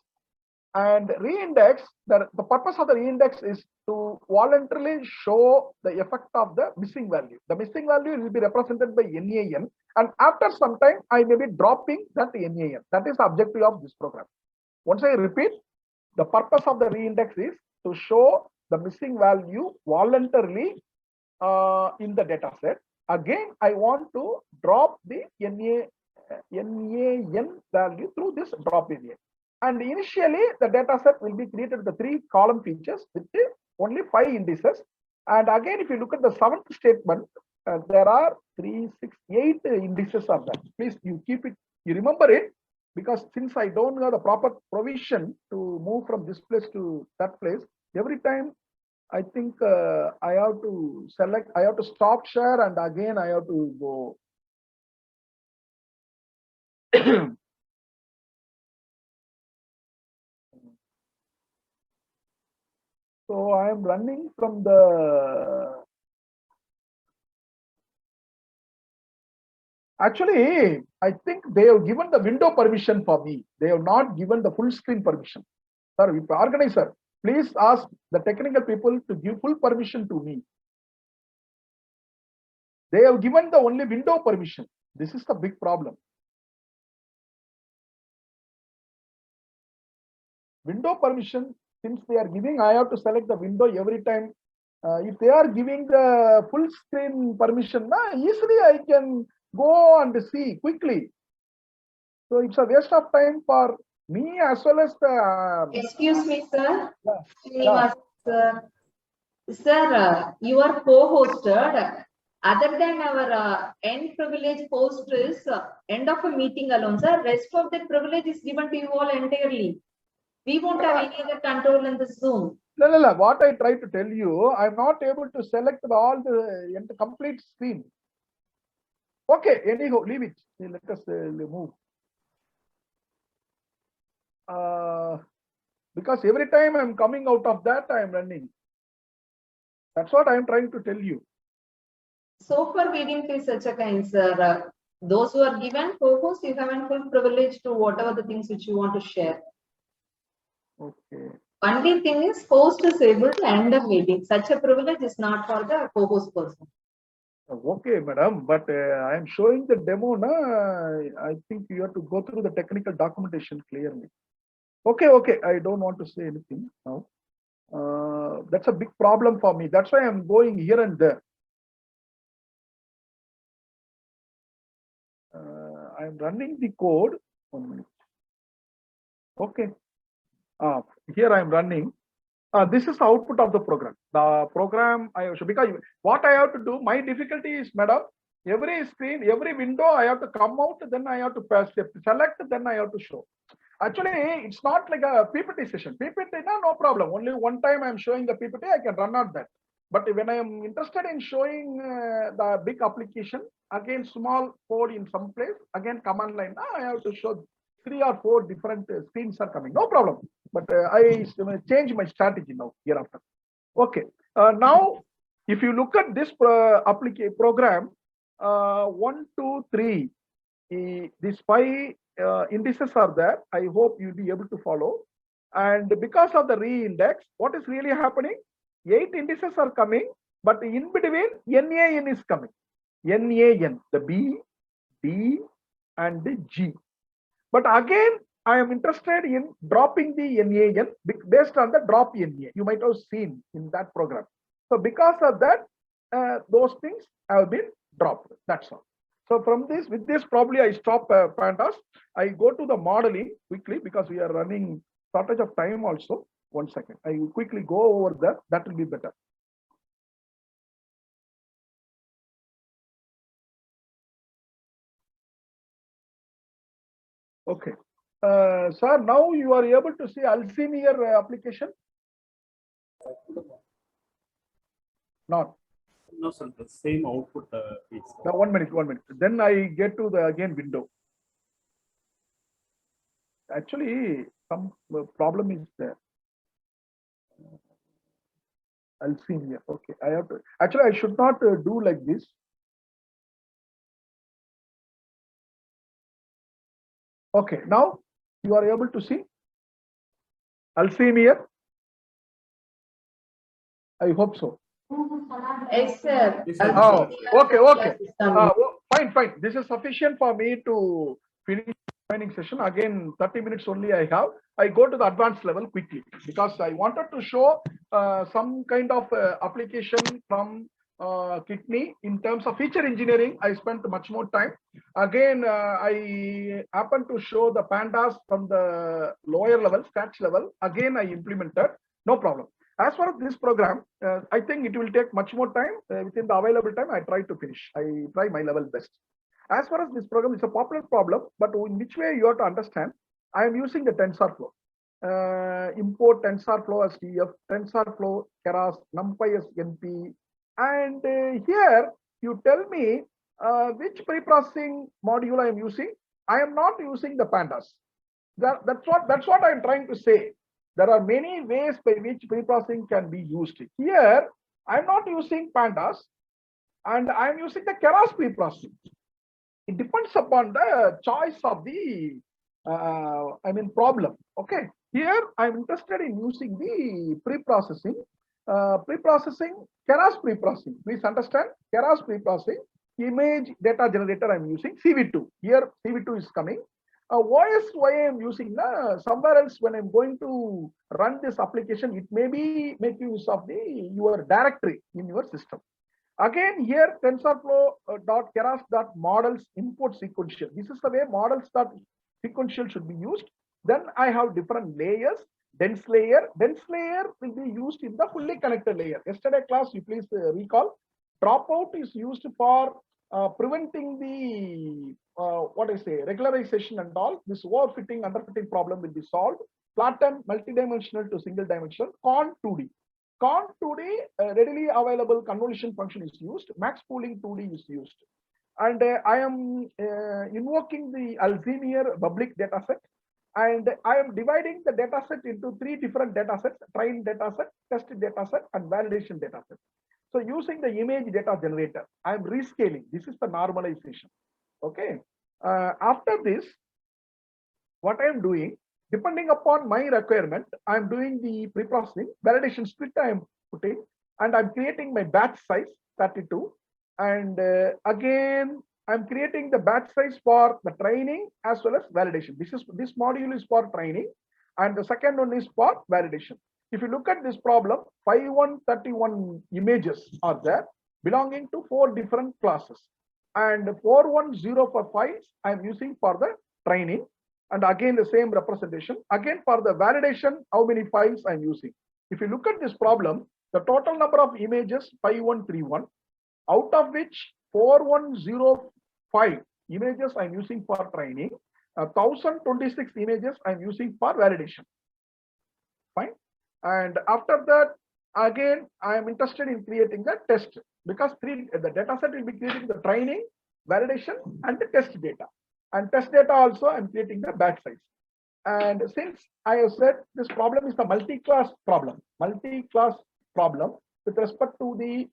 And reindex, the purpose of the reindex is to voluntarily show the effect of the missing value. The missing value will be represented by NAN, and after some time, I may be dropping that NAN. That is the objective of this program. Once I repeat, the purpose of the reindex is to show the missing value voluntarily in the data set. Again, I want to drop the NAN value through this drop NAN. And initially, the data set will be created with the 3 column features with only 5 indices. And again, if you look at the 7th statement, there are 3, 6, 8 indices of that. Please, you keep it, you remember it, because since I don't have the proper provision to move from this place to that place, every time I think I have to select, I have to stop share, and again I have to go. So I am running from the. Actually, I think they have given the window permission for me. They have not given the full screen permission. Sir, organizer, please ask the technical people to give full permission to me. They have given the only window permission. This is the big problem. Window permission, since they are giving, I have to select the window every time. If they are giving the full screen permission, easily I can go and see quickly. So it's a waste of time for me as well as the. Excuse me, sir. Yeah. Sir, you are co-hosted. Other than our end privilege host is end of a meeting alone, sir. Rest of the privilege is given to you all entirely. We won't have any other control in the Zoom. No. What I try to tell you, I'm not able to select all the complete screen. Okay, anyhow, leave it. Let us move. Because every time I'm coming out of that, I'm running. That's what I'm trying to tell you. So far, we didn't feel such a kind, sir. Those who are given co-host, you have a full privilege to whatever the things which you want to share. Okay. Only thing is, host is able to end the meeting. Such a privilege is not for the co-host person. Okay, madam, but I am showing the demo. I think you have to go through the technical documentation clearly. Okay. I don't want to say anything now. That's a big problem for me. That's why I'm going here and there. I'm running the code. 1 minute. Okay. Here I'm running. This is the output of the program. The program I have, because what I have to do, my difficulty is, madam, every screen, every window, I have to come out, then I have to select, then I have to show. Actually, it's not like a PPT session. PPT, no problem. Only one time I'm showing the PPT, I can run out that. But when I am interested in showing the big application, again, small code in some place, again, command line, I have to show 3 or 4 different screens are coming. No problem. But I change my strategy now hereafter. Okay. Now, if you look at this program, 1, 2, 3, these 5 indices are there. I hope you'll be able to follow. And because of the reindex, what is really happening? 8 indices are coming, but in between, NAN is coming. NAN, the B, D, and the G. But again, I am interested in dropping the NAN based on the drop NA. You might have seen in that program. So because of that, those things have been dropped. That's all. So from this, with this, probably I stop pandas. I go to the modeling quickly because we are running shortage of time also. 1 second. I will quickly go over that. That will be better. Okay. Sir, now you are able to see Alzheimer application? Not. No, sir, the same output is. Now, 1 minute, 1 minute. Then I get to the again window. Actually, some problem is there. Alzheimer. Okay, I have to. Actually, I should not do like this. Okay, now you are able to see Alzheimer. I hope so. Yes, sir. Oh, okay, okay. System. Fine, fine. This is sufficient for me to finish training session. Again, 30 minutes only I have. I go to the advanced level quickly because I wanted to show some kind of application from kidney in terms of feature engineering. I spent much more time. Again, I happen to show the pandas from the lower level, scratch level. Again, I implemented. No problem. As far as this program, I think it will take much more time. Within the available time, I try to finish. I try my level best. As far as this program, it's a popular problem, but in which way you have to understand, I am using the TensorFlow. Import TensorFlow as TF, TensorFlow, Keras, NumPy as NP. And here you tell me which preprocessing module I am using. I am not using the pandas. That's what I'm trying to say. There are many ways by which preprocessing can be used. Here, I'm not using pandas and I'm using the Keras preprocessing. It depends upon the choice of the, problem. Okay. Here, I'm interested in using the preprocessing. Keras preprocessing. Please understand, Keras preprocessing. Image data generator I'm using, CV2. Here, CV2 is coming. Why I am using somewhere else when I'm going to run this application, it may be make use of your directory in your system. Again, here TensorFlow.keras.models import sequential. This is the way models.sequential should be used. Then I have different layers. Dense layer will be used in the fully connected layer. Yesterday class, you please recall, dropout is used for preventing the regularization and all. This overfitting, underfitting problem will be solved. Flatten multidimensional to single dimensional. Con 2D. Con 2D readily available convolution function is used. Max pooling 2D is used. And I am invoking the Alzheimer public dataset. And I am dividing the dataset into 3 different datasets: train dataset, test dataset, and validation dataset. So using the image data generator, I am rescaling. This is the normalization. Okay. After this, what I am doing, depending upon my requirement, I am doing the preprocessing, validation script I am putting, and I'm creating my batch size 32. And again, I'm creating the batch size for the training as well as validation. This module is for training, and the second one is for validation. If you look at this problem, 5131 images are there belonging to 4 different classes. And 410 for files I'm using for the training. And again, the same representation. Again, for the validation, how many files I'm using. If you look at this problem, the total number of images 5131, out of which 4105 images I'm using for training, 1026 images I'm using for validation. Fine. And after that, again, I am interested in creating the test, because the data set will be creating the training, validation, and the test data. And test data also, I'm creating the batch size. And since I have said this problem is the multi-class problem with respect to the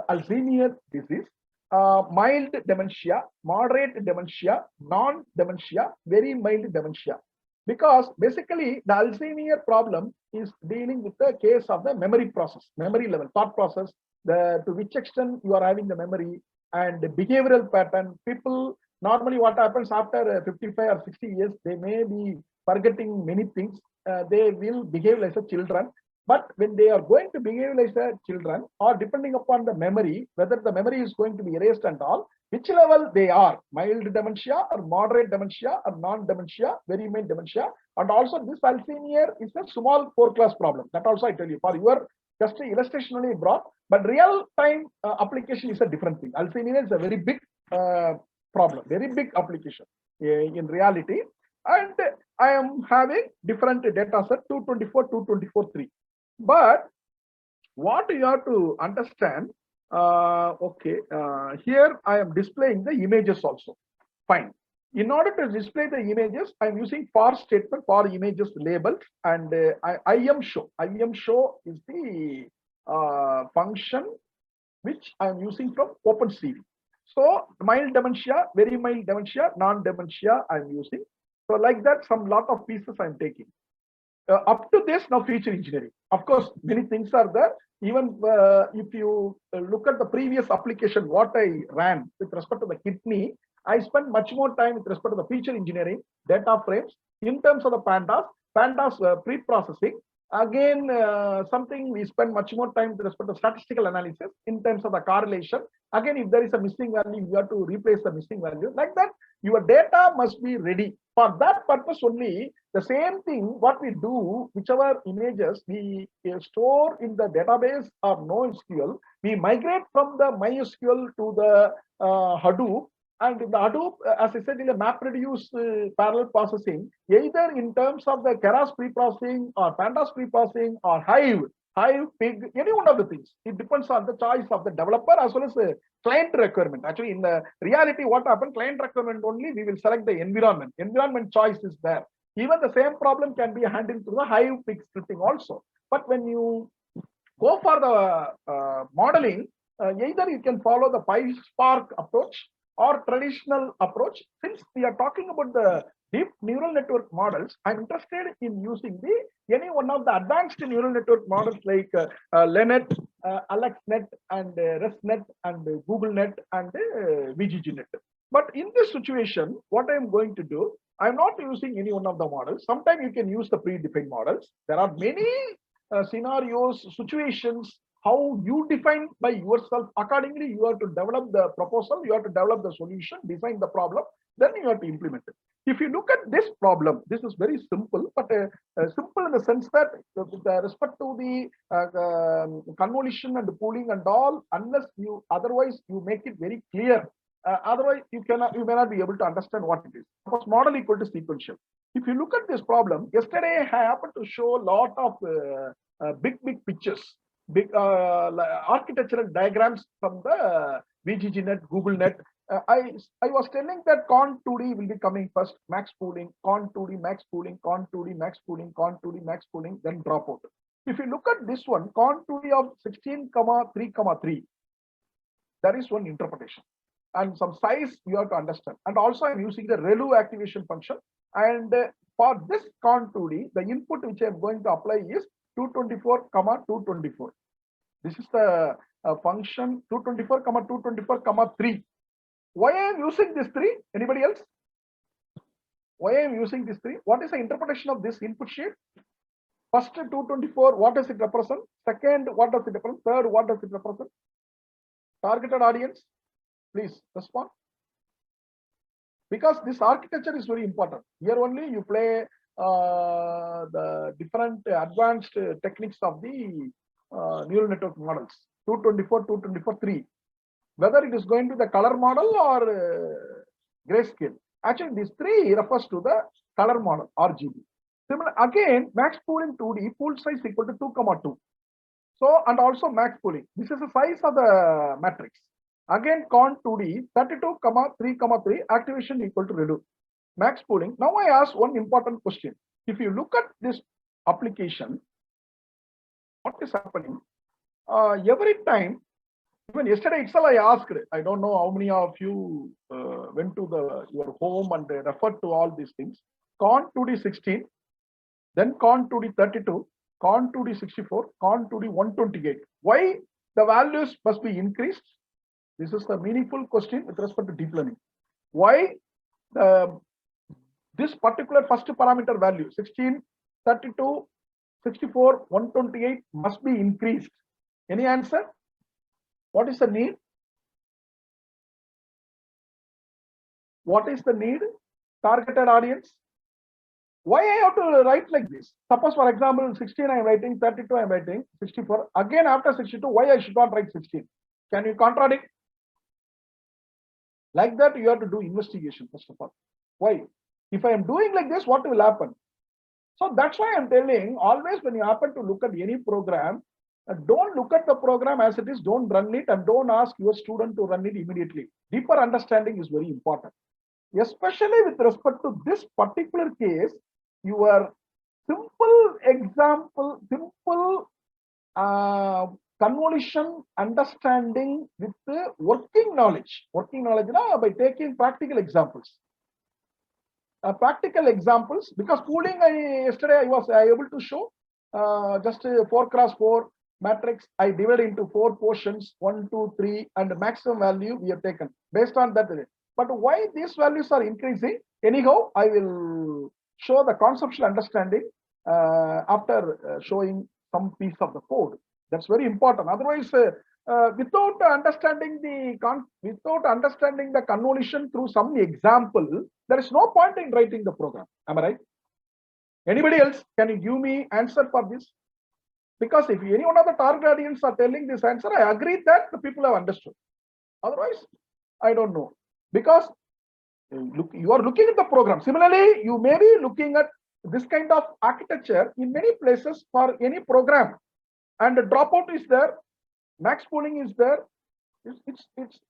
Alzheimer's disease, mild dementia, moderate dementia, non-dementia, very mild dementia. Because basically the Alzheimer's problem is dealing with the case of the memory process, memory level, thought process, to which extent you are having the memory and the behavioral pattern. People normally, what happens after 55 or 60 years, they may be forgetting many things. They will behave like a children. But when they are going to behavioralize the children, or depending upon the memory, whether the memory is going to be erased and all, which level they are, mild dementia or moderate dementia or non-dementia, very mild dementia. And also this Alzheimer is a small 4-class problem. That also I tell you, for your just illustration only brought, but real time application is a different thing. Alzheimer is a very big problem, very big application in reality. And I am having different data set 224, 224, 3. But what you have to understand, here I am displaying the images also. Fine. In order to display the images, I'm using for statement, for images labeled, and IM show. IM show is the function which I'm using from OpenCV. So mild dementia, very mild dementia, non-dementia I'm using. So like that, some lot of pieces I'm taking. Up to this, now feature engineering. Of course, many things are there. Even if you look at the previous application, what I ran with respect to the kidney, I spent much more time with respect to the feature engineering, data frames, in terms of the pandas pre-processing. Again, something we spend much more time with respect to statistical analysis in terms of the correlation. Again, if there is a missing value, you have to replace the missing value. Like that, your data must be ready. For that purpose only, the same thing, what we do, whichever images we store in the database or NoSQL, we migrate from the MySQL to the Hadoop. And in the Hadoop, as I said, in the MapReduce parallel processing, either in terms of the Keras pre-processing or Pandas pre-processing or Hive, Pig, any one of the things. It depends on the choice of the developer as well as the client requirement. Actually, in the reality, what happened, client requirement only, we will select the environment. Environment choice is there. Even the same problem can be handled through the Hive Pig scripting also. But when you go for the modeling, either you can follow the PySpark approach or traditional approach. Since we are talking about the deep neural network models, I'm interested in using any one of the advanced neural network models like LeNet, AlexNet, and ResNet, and GoogleNet, and VGGNet. But in this situation, what I'm going to do, I'm not using any one of the models. Sometimes you can use the predefined models. There are many scenarios, situations, how you define by yourself. Accordingly, you have to develop the proposal, you have to develop the solution, design the problem, then you have to implement it. If you look at this problem, this is very simple, but simple in the sense that with respect to the convolution and pooling and all, unless you otherwise you make it very clear, otherwise you may not be able to understand what it is. Suppose model equal to sequential. If you look at this problem, yesterday I happened to show a lot of big pictures, big architectural diagrams from the VGGNet, GoogleNet. I was telling that Con 2D will be coming first, max pooling, Con 2D, max pooling, Con 2D, max pooling, Con 2D, max pooling, then drop out. If you look at this one, Con 2D of 16, 3, there is one interpretation. And some size you have to understand. And also I'm using the ReLU activation function. And for this Con 2D, the input which I'm going to apply is 224, 224. This is the function 224, 224, 3. Why I am using this 3? Anybody else? Why I am using this 3? What is the interpretation of this input sheet? First 224, what does it represent? Second, what does it represent? Third, what does it represent? Targeted audience, please respond. Because this architecture is very important. Here only you play the different advanced techniques of the neural network models. 224, 224, 3. Whether it is going to the color model or grayscale. Actually, this 3 refers to the color model, RGB. Similar, again, max pooling 2D, pool size equal to 2, 2. So, and also max pooling. This is the size of the matrix. Again, Con 2D, 32, 3, 3, activation equal to ReLU. Max pooling. Now I ask one important question. If you look at this application, what is happening? Every time, even yesterday itself I asked, I don't know how many of you went to your home and referred to all these things. Con 2D 16, then Con 2D 32, Con 2D 64, Con 2D 128. Why the values must be increased? This is the meaningful question with respect to deep learning. Why this particular first parameter value 16, 32, 64, 128 must be increased. Any answer? What is the need? What is the need? Targeted audience. Why I have to write like this? Suppose, for example, 16 I am writing, 32 I am writing, 64. Again, after 62, why I should not write 16? Can you contradict? Like that, you have to do investigation, first of all. Why? If I am doing like this, what will happen? So that's why I'm telling, always when you happen to look at any program, don't look at the program as it is, don't run it, and don't ask your student to run it immediately. Deeper understanding is very important. Especially with respect to this particular case, your simple example, simple convolution understanding with the working knowledge by taking practical examples. Because pooling, yesterday I was able to show just a 4x4 matrix. I divided into 4 portions, 1, 2, 3, and the maximum value we have taken based on that. But why these values are increasing? Anyhow, I will show the conceptual understanding after showing some piece of the code. That's very important. Otherwise, without understanding the convolution through some example, there is no point in writing the program. Am I right? Anybody else? Can you give me answer for this? Because if any one of the target audience are telling this answer, I agree that the people have understood. Otherwise, I don't know. Because look, you are looking at the program. Similarly, you may be looking at this kind of architecture in many places for any program, and the dropout is there, max pooling is there.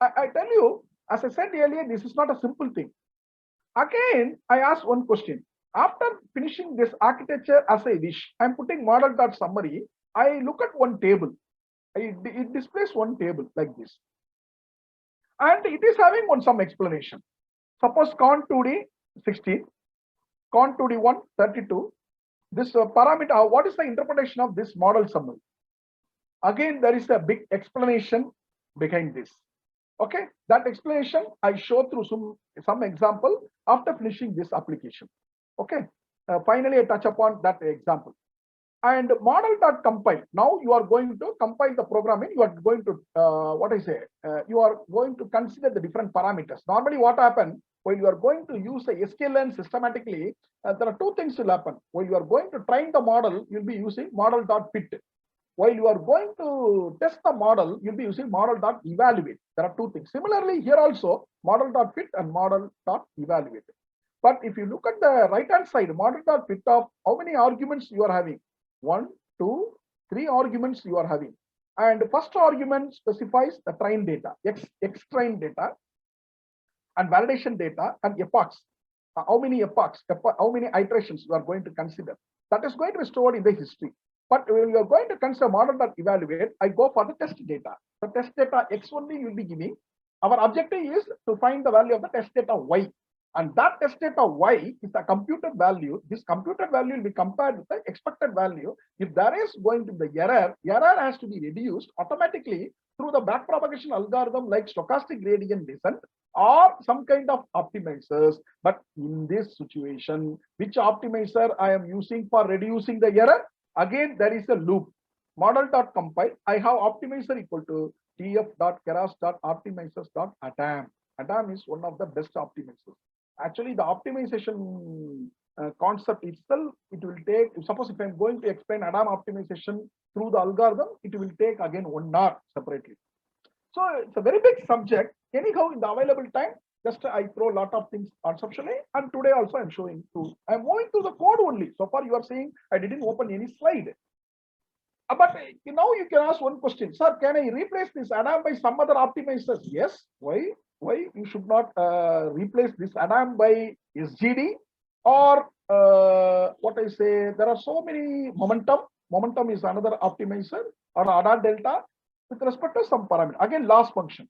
I tell you, as I said earlier, this is not a simple thing. Again, I ask one question. After finishing this architecture as I wish, I'm putting model.summary. I look at one table. It displays one table like this. And it is having some explanation. Suppose con 2D 16, con 2D1 32. This parameter, what is the interpretation of this model summary? Again, there is a big explanation behind this. Okay, that explanation I show through some example after finishing this application. Okay, finally I touch upon that example. And model.compile. Now you are going to compile the programming. You are going to you are going to consider the different parameters. Normally, what happens when you are going to use a sklearn systematically? There are 2 things will happen. When you are going to train the model, you'll be using model.fit. While you are going to test the model, you'll be using model.evaluate. There are 2 things. Similarly, here also model.fit and model.evaluate. But if you look at the right-hand side, model.fit of how many arguments you are having? 1, 2, 3 arguments you are having. And the first argument specifies the train data, X train data, and validation data, and epochs. How many epochs, how many iterations you are going to consider. That is going to be stored in the history. But when you are going to consider model.evaluate, I go for the test data. The test data X only you will be giving. Our objective is to find the value of the test data Y. And that test data Y is the computed value. This computed value will be compared with the expected value. If there is going to be the error has to be reduced automatically through the backpropagation algorithm like stochastic gradient descent or some kind of optimizers. But in this situation, which optimizer I am using for reducing the error? Again, there is a loop. Model.compile. I have optimizer equal to tf.keras.optimizers.atam. Atam is one of the best optimizers. Actually, the optimization concept itself, it will take, suppose if I'm going to explain Adam optimization through the algorithm, it will take again 1 hour separately. So it's a very big subject. Anyhow, in the available time, just I throw a lot of things conceptually, and today also I'm showing through. I'm moving to the code only. So far you are saying I didn't open any slide. But now you can ask one question, sir, can I replace this Adam by some other optimizers? Yes. Why? Why you should not replace this Adam by SGD or what I say? There are so many momentum. Momentum is another optimizer or ADA delta with respect to some parameter. Again, loss function.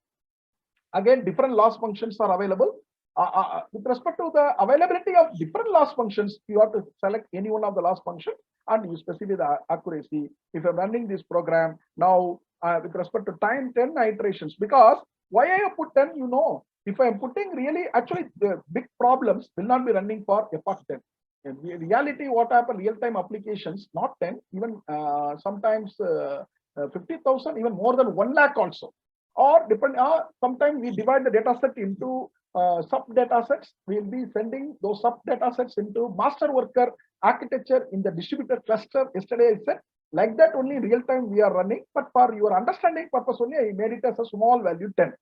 Again, different loss functions are available. With respect to the availability of different loss functions, you have to select any one of the loss functions and you specify the accuracy. If you're running this program now with respect to time 10 iterations, because why I have put 10, you know, if I am putting really, actually the big problems will not be running for epoch 10. In reality, what happen, real-time applications, not 10, even sometimes 50,000, even more than 1 lakh also. Or sometimes we divide the data set into sub data sets. We'll be sending those sub data sets into master worker architecture in the distributed cluster. Yesterday I said, like that only real time we are running, but for your understanding purpose only, I made it as a small value 10.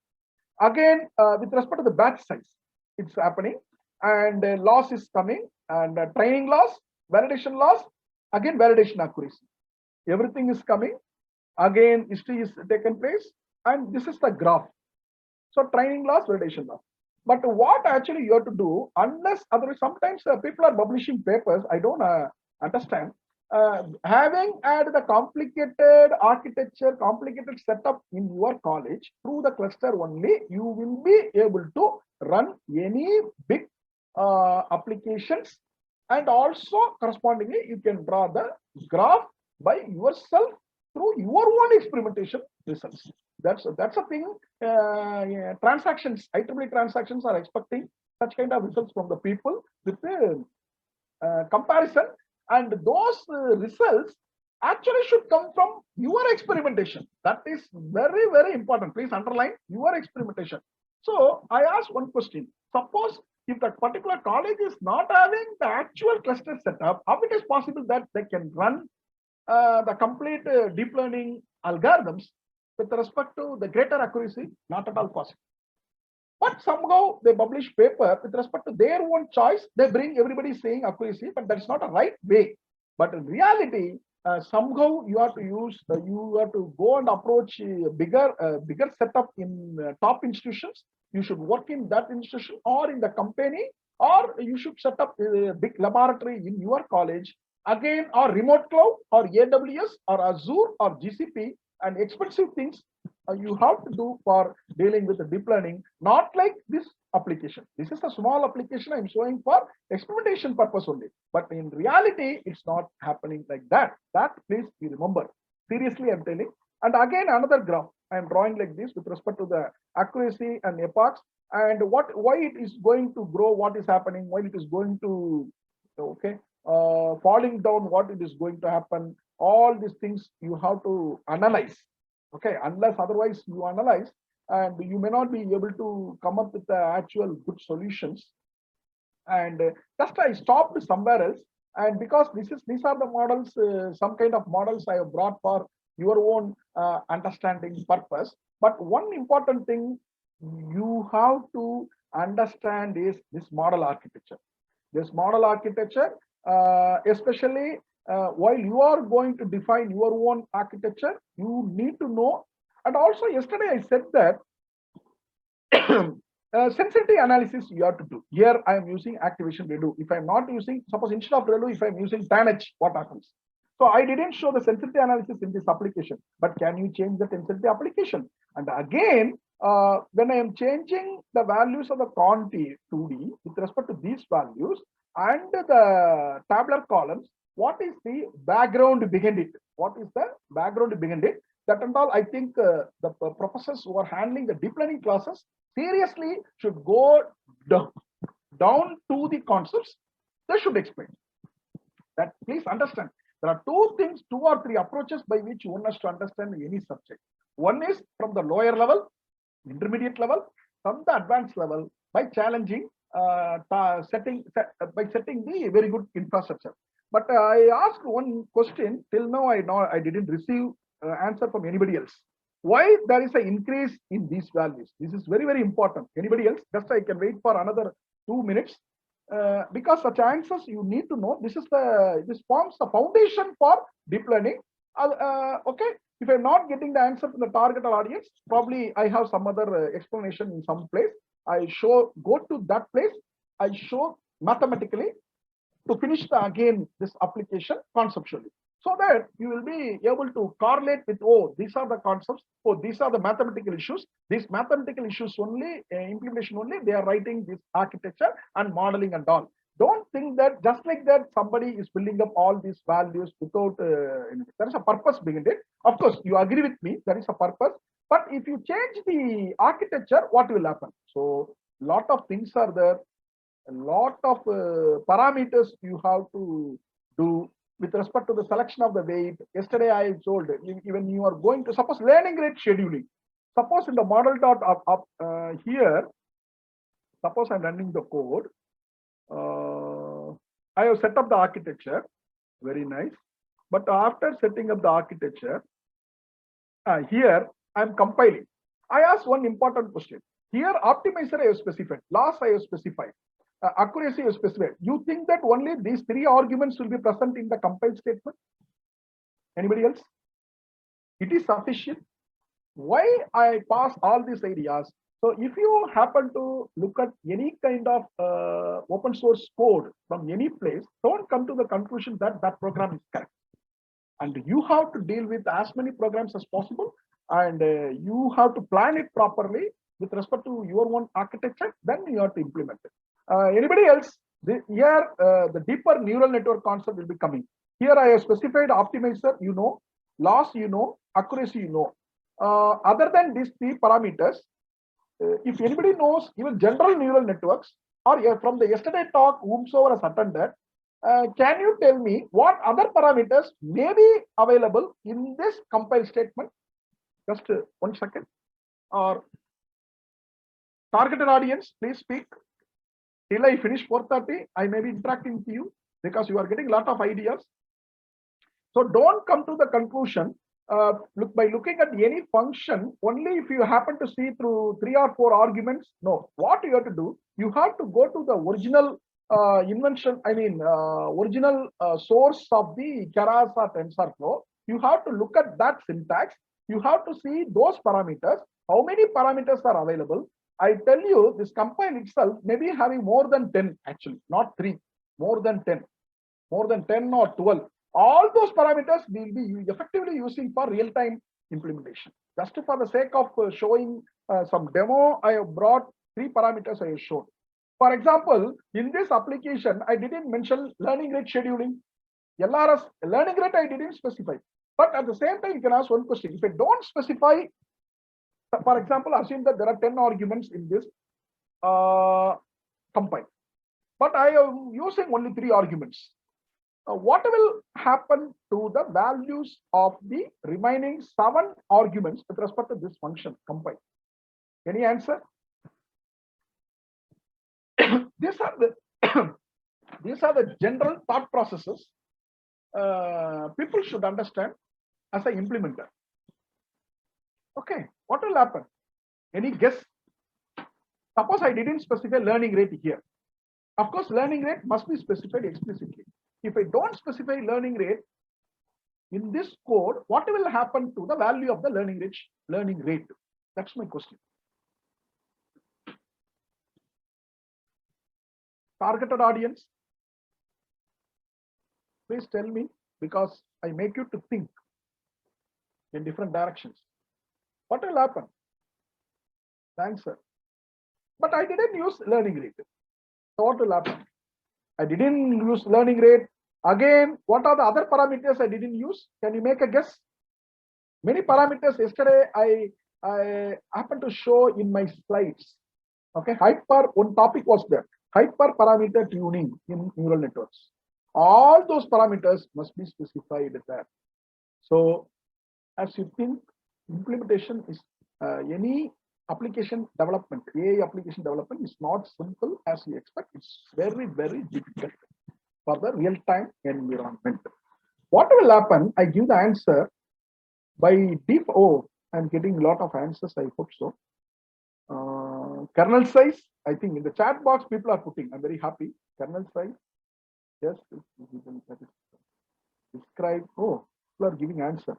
Again, with respect to the batch size, it's happening, and loss is coming, and training loss, validation loss, again validation accuracy. Everything is coming. Again, history is taken place, and this is the graph. So training loss, validation loss. But what actually you have to do, unless otherwise, sometimes people are publishing papers, I don't understand. Having had the complicated architecture, complicated setup in your college, through the cluster only, you will be able to run any big applications, and also correspondingly, you can draw the graph by yourself through your own experimentation results. That's a thing. Yeah, transactions, IEEE transactions are expecting such kind of results from the people with comparison, and those results actually should come from your experimentation. That is very, very important. Please underline your experimentation. So I ask one question. Suppose if that particular college is not having the actual cluster setup, how it is possible that they can run the complete deep learning algorithms with respect to the greater accuracy? Not at all possible. But somehow they publish paper with respect to their own choice. They bring everybody saying accuracy, but that's not a right way. But in reality, somehow you have to use, you have to go and approach a bigger setup in top institutions. You should work in that institution or in the company, or you should set up a big laboratory in your college, again, or remote cloud, or AWS, or Azure, or GCP, and expensive things you have to do for dealing with the deep learning, not like this application. This is a small application I'm showing for experimentation purpose only. But in reality, it's not happening like that. That please be remember. Seriously, I'm telling. And again, another graph I'm drawing like this with respect to the accuracy and epochs, and why it is going to grow, what is happening, why it is going to, okay, falling down, what it is going to happen. All these things you have to analyze. Okay, unless otherwise you analyze, and you may not be able to come up with the actual good solutions. And just I stopped somewhere else, and because these are the models, some kind of models I have brought for your own understanding purpose. But one important thing you have to understand is this model architecture. This model architecture, especially while you are going to define your own architecture, you need to know. And also yesterday I said that sensitivity analysis you have to do. Here I am using activation redo. If I'm not using, suppose instead of redo, if I'm using TANH, what happens? So I didn't show the sensitivity analysis in this application, but can you change the sensitivity application? And again, when I am changing the values of the quantity 2D with respect to these values and the tabular columns, what is the background behind it? What is the background behind it? That and all, I think the professors who are handling the deep learning classes seriously should go down to the concepts. They should explain that. Please understand, there are two or three approaches by which one has to understand any subject. One is from the lower level, intermediate level, from the advanced level, by challenging, setting the very good infrastructure. But I asked one question, till now I didn't receive answer from anybody else. Why there is an increase in these values? This is very, very important. Anybody else? Just I can wait for another 2 minutes. Because such answers you need to know. This forms the foundation for deep learning. Okay, if I'm not getting the answer from the target audience, probably I have some other explanation in some place. Go to that place. I show mathematically to finish again this application conceptually, so that you will be able to correlate with, oh, these are the concepts, oh, these are the mathematical issues. These mathematical issues only, implementation only, they are writing this architecture and modeling and all. Don't think that just like that somebody is building up all these values without, there is a purpose behind it. Of course, you agree with me, there is a purpose. But if you change the architecture, what will happen? So lot of things are there. A lot of parameters you have to do with respect to the selection of the weight. Yesterday I told, even you are going to, suppose learning rate scheduling. Suppose in the model dot here, suppose I'm running the code. I have set up the architecture, very nice. But after setting up the architecture, here I'm compiling. I ask one important question. Here, optimizer I have specified, loss I have specified, accuracy I have specified. You think that only these 3 arguments will be present in the compile statement? Anybody else? It is sufficient. Why I pass all these ideas? So if you happen to look at any kind of open source code from any place, don't come to the conclusion that that program is correct. And you have to deal with as many programs as possible, and you have to plan it properly with respect to your own architecture. Then you have to implement it. Anybody else? Here, the deeper neural network concept will be coming. Here I have specified optimizer, you know, loss, you know, accuracy, you know. Other than these 3 parameters, if anybody knows even general neural networks, or from the yesterday talk, whomsoever has attended, can you tell me what other parameters may be available in this compile statement? Just 1 second. Or targeted audience, please speak. Till I finish 4:30, I may be interacting with you because you are getting a lot of ideas. So don't come to the conclusion by looking at any function only if you happen to see through 3 or 4 arguments. No, what you have to do, you have to go to the original invention, original source of the Keras or TensorFlow. You have to look at that syntax. You have to see those parameters, how many parameters are available. I tell you, this compile itself may be having more than 10, actually, not 3, more than 10 or 12. All those parameters will be effectively using for real-time implementation. Just for the sake of showing some demo, I have brought 3 parameters I have shown. For example, in this application, I didn't mention learning rate scheduling. LRS, learning rate I didn't specify. But at the same time, you can ask one question. If I don't specify, for example, assume that there are 10 arguments in this compile, but I am using only 3 arguments. What will happen to the values of the remaining 7 arguments with respect to this function compile? Any answer? These are the general thought processes people should understand as an implementer. Okay, what will happen? Any guess? Suppose I didn't specify learning rate here. Of course, learning rate must be specified explicitly. If I don't specify learning rate in this code, what will happen to the value of the learning rate? That's my question. Targeted audience, please tell me, because I make you to think in different directions. What will happen? Thanks, sir. But I didn't use learning rate. So what will happen? I didn't use learning rate. Again, what are the other parameters I didn't use? Can you make a guess? Many parameters yesterday I happened to show in my slides. Okay, one topic was there. Hyperparameter tuning in neural networks. All those parameters must be specified there. So as you think, implementation is any application development, AI application development is not simple as you expect. It's very, very difficult for the real-time environment. What will happen? I give the answer by default. Oh, I'm getting a lot of answers. I hope so. Kernel size, I think in the chat box people are putting. I'm very happy. Kernel size, yes. Describe. Oh, people are giving answer.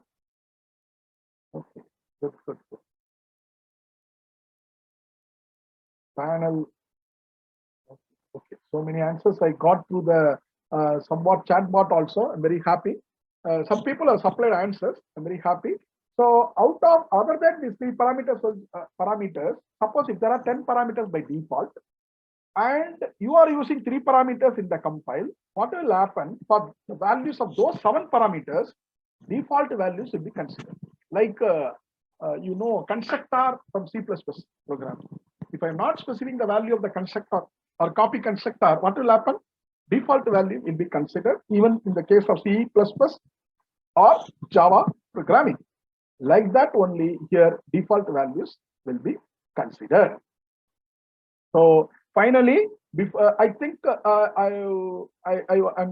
Okay, good. Panel. Okay, so many answers I got through the somewhat chat bot also. I'm very happy. Some people have supplied answers. I'm very happy. So out of other than these 3 parameters, suppose if there are 10 parameters by default, and you are using 3 parameters in the compile, what will happen for the values of those 7 parameters? Default values will be considered. Like constructor from C++ program. If I'm not specifying the value of the constructor, or copy constructor, what will happen? Default value will be considered even in the case of C++ or Java programming. Like that only here default values will be considered. So finally, before, I think I'm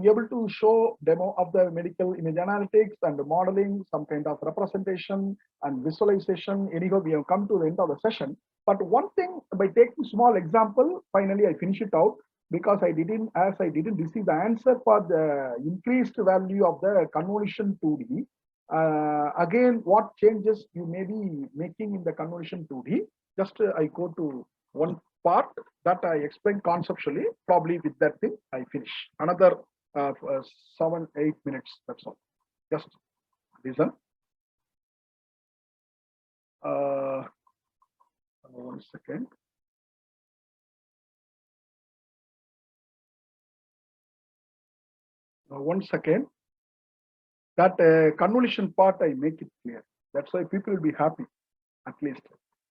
able to show demo of the medical image analytics and the modeling, some kind of representation and visualization. Anyhow, we have come to the end of the session. But one thing, by taking small example, finally I finish it out because I didn't receive the answer for the increased value of the convolution 2D. Again, what changes you may be making in the convolution 2D? Just I go to one part that I explained conceptually. Probably with that thing, I finish. Another 7-8 minutes. That's all. Just listen. One second. One second. That convolution part, I make it clear. That's why people will be happy, at least.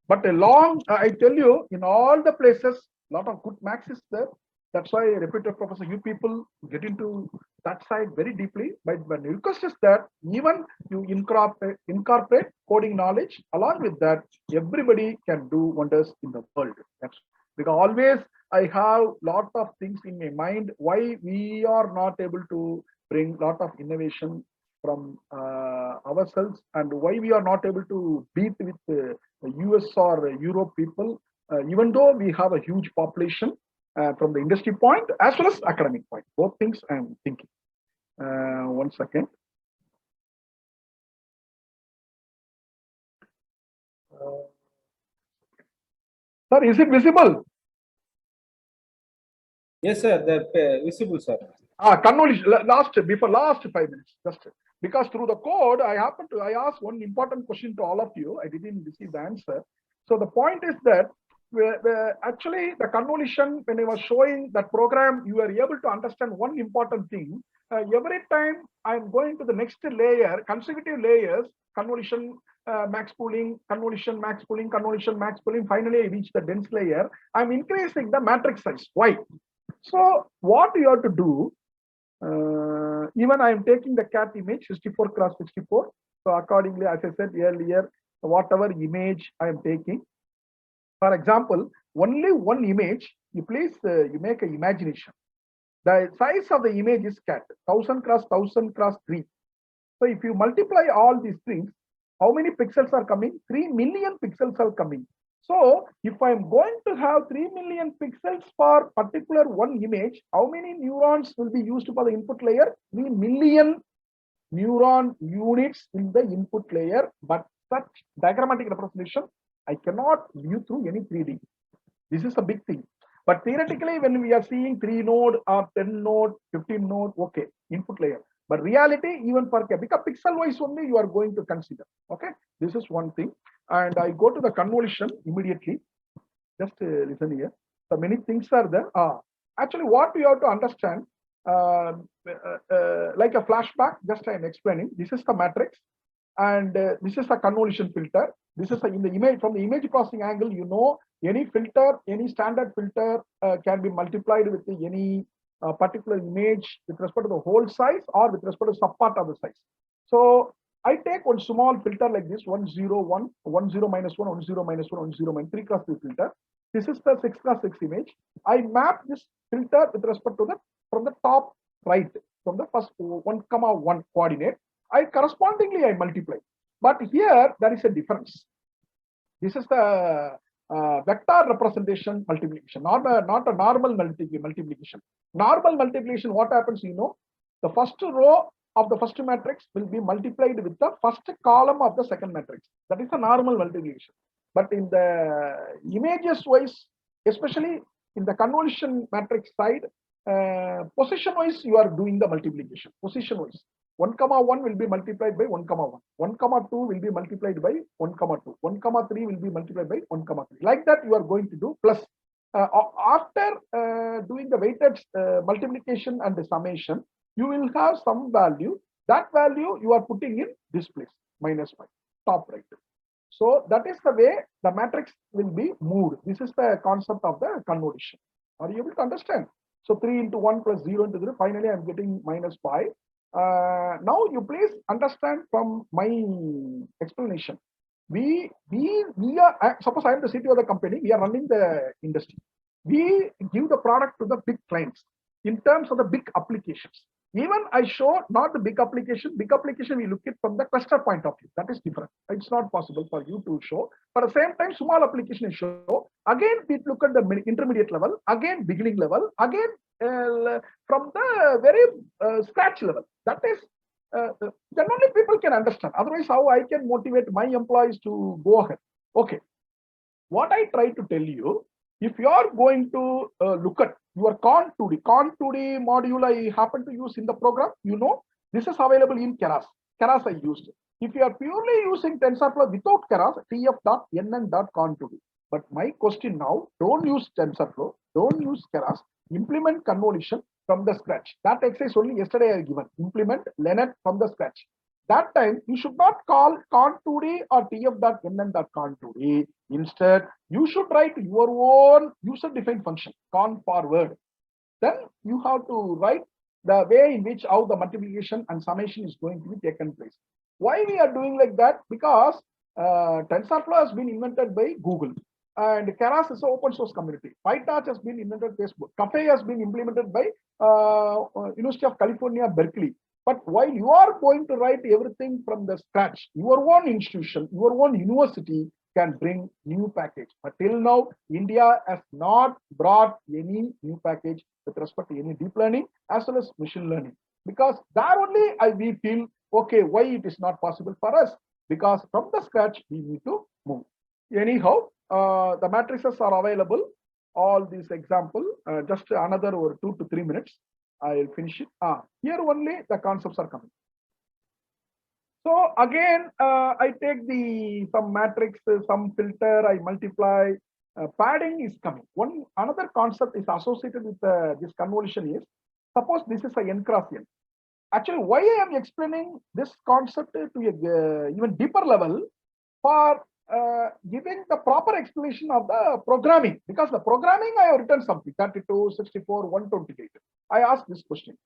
But a long, I tell you, in all the places, a lot of good max is there. That's why, repeated professor, you people get into that side very deeply. But the request is that even you incorporate coding knowledge, along with that, everybody can do wonders in the world. That's because always I have lot of things in my mind why we are not able to bring lot of innovation from ourselves, and why we are not able to beat with the US or Europe people, even though we have a huge population from the industry point as well as academic point. Both things I am thinking. One second. Sir, is it visible? Yes, sir. The visible, sir. Convolution, last 5 minutes, just because through the code, I asked one important question to all of you. I didn't receive the answer. So the point is that actually the convolution, when I was showing that program, you are able to understand one important thing. Every time I'm going to the next layer, consecutive layers, convolution, max pooling, convolution, max pooling, convolution, max pooling, finally I reach the dense layer. I'm increasing the matrix size. Why? So what you have to do, even I am taking the cat image 64 cross 64. So accordingly, as I said earlier, whatever image I am taking, for example, only one image, you make an imagination. The size of the image is cat, 1000 cross 1000 cross 3. So if you multiply all these things, how many pixels are coming? 3 million pixels are coming. So if I'm going to have 3 million pixels for particular one image, how many neurons will be used for the input layer? 3 million neuron units in the input layer, but such diagrammatic representation, I cannot view through any 3D. This is a big thing. But theoretically, when we are seeing 3 node or 10 node, 15 node, okay, input layer. But reality, even for because pixel wise only you are going to consider. Okay, this is one thing. And I go to the convolution immediately. Just listen here. So many things are there. Actually, what we have to understand, like a flashback, just I am explaining. This is the matrix, and this is a convolution filter. This is in the image, from the image processing angle, you know, any filter, any standard filter can be multiplied with any particular image with respect to the whole size or with respect to subpart of the size. So I take one small filter like this, 1, 0, 1, 1, 0, minus 1, 1, 0, minus 1, 1, 0, minus 3 cross 3 filter. This is the 6 cross 6 image. I map this filter with respect to from the top right, from the first 1, 1 coordinate. I correspondingly I multiply. But here there is a difference. This is the vector representation multiplication, not a normal multiplication. Normal multiplication, what happens, you know, the first row of the first matrix will be multiplied with the first column of the second matrix. That is a normal multiplication. But in the images wise, especially in the convolution matrix side, position wise, you are doing the multiplication. Position wise, 1, 1 will be multiplied by 1, 1. 1, 2 will be multiplied by 1, 2. 1, 3 will be multiplied by 1, 3. Like that, you are going to do plus. After doing the weighted multiplication and the summation, you will have some value. That value you are putting in this place, -5, top right. So that is the way the matrix will be moved. This is the concept of the convolution. Are you able to understand? So 3 into 1 plus 0 into 3, finally I'm getting minus 5. Now you please understand from my explanation. We are, suppose I am the CTO of the company, we are running the industry. We give the product to the big clients in terms of the big applications. Even I show not the big application we look at from the cluster point of view. That is different. It's not possible for you to show. But at the same time, small application is show. Again, we look at the intermediate level, again beginning level, again from the very scratch level. That is then only people can understand. Otherwise, how I can motivate my employees to go ahead? Okay. What I try to tell you, if you are going to look at your Con 2D module I happen to use in the program, you know, this is available in Keras. Keras I used. If you are purely using TensorFlow without Keras, tf.nn.con2d. But my question now, don't use TensorFlow, don't use Keras, implement convolution from the scratch. That exercise only yesterday I given. Implement Leonard from the scratch. That time you should not call con2d or tf.nn.con2d. Instead, you should write your own user-defined function, con forward. Then you have to write the way in which how the multiplication and summation is going to be taken place. Why we are doing like that? Because TensorFlow has been invented by Google. And Keras is an open source community. PyTorch has been invented by Facebook. Cafe has been implemented by University of California, Berkeley. But while you are going to write everything from the scratch, your own institution, your own university can bring new package. But till now, India has not brought any new package with respect to any deep learning as well as machine learning. Because there only we feel, okay, why it is not possible for us? Because from the scratch, we need to move. Anyhow, the matrices are available. All these example, just another 2 to 3 minutes. I will finish it. Here only the concepts are coming. So again, I take some matrix, some filter, I multiply. Padding is coming. Another concept is associated with this convolution is, suppose this is a n cross n. Actually, why I am explaining this concept to a even deeper level for giving the proper explanation of the programming, because the programming I have written something 32, 64, 128. I asked this question.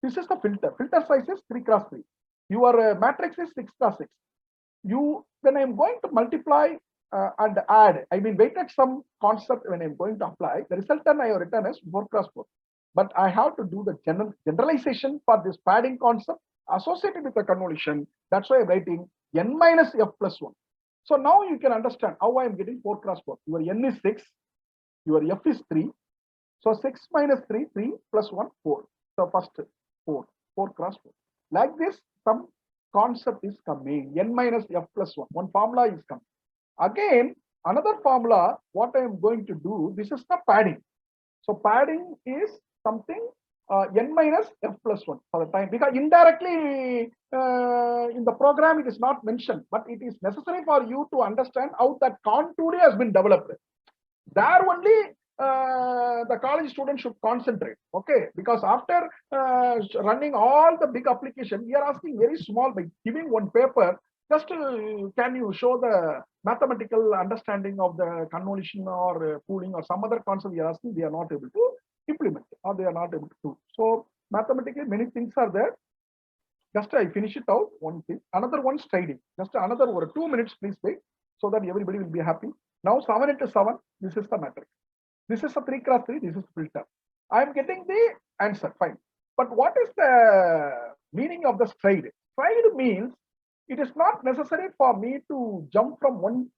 This is the filter. Filter size is 3 cross 3. Your matrix is 6 cross 6. When I am going to multiply and add, I mean weighted sum concept when I am going to apply, the resultant I have written as 4 cross 4. But I have to do the generalization for this padding concept associated with the convolution. That's why I'm writing n minus f plus 1. So now you can understand how I am getting 4 cross 4. Your n is 6, your f is 3. So 6 minus 3, 3 plus 1, 4. So first 4 cross 4. Like this, some concept is coming. N minus f plus 1. One formula is coming. Again, another formula, what I am going to do, this is the padding. So padding is something n minus f plus 1 for the time, because indirectly in the program it is not mentioned, but it is necessary for you to understand how that Con2D has been developed. There only the college student should concentrate, okay? Because after running all the big application, we are asking very small, by giving one paper, just can you show the mathematical understanding of the convolution or pooling or some other concept we are asking, they are not able to implement or they are not able to do. So mathematically many things are there. Just I finish it out, one thing. Another one, striding. Just another 2 minutes, please wait, so that everybody will be happy. Now 7 into 7, this is the matrix. This is a 3 cross 3, this is filter. I am getting the answer, fine. But what is the meaning of the stride? Stride means it is not necessary for me to jump from one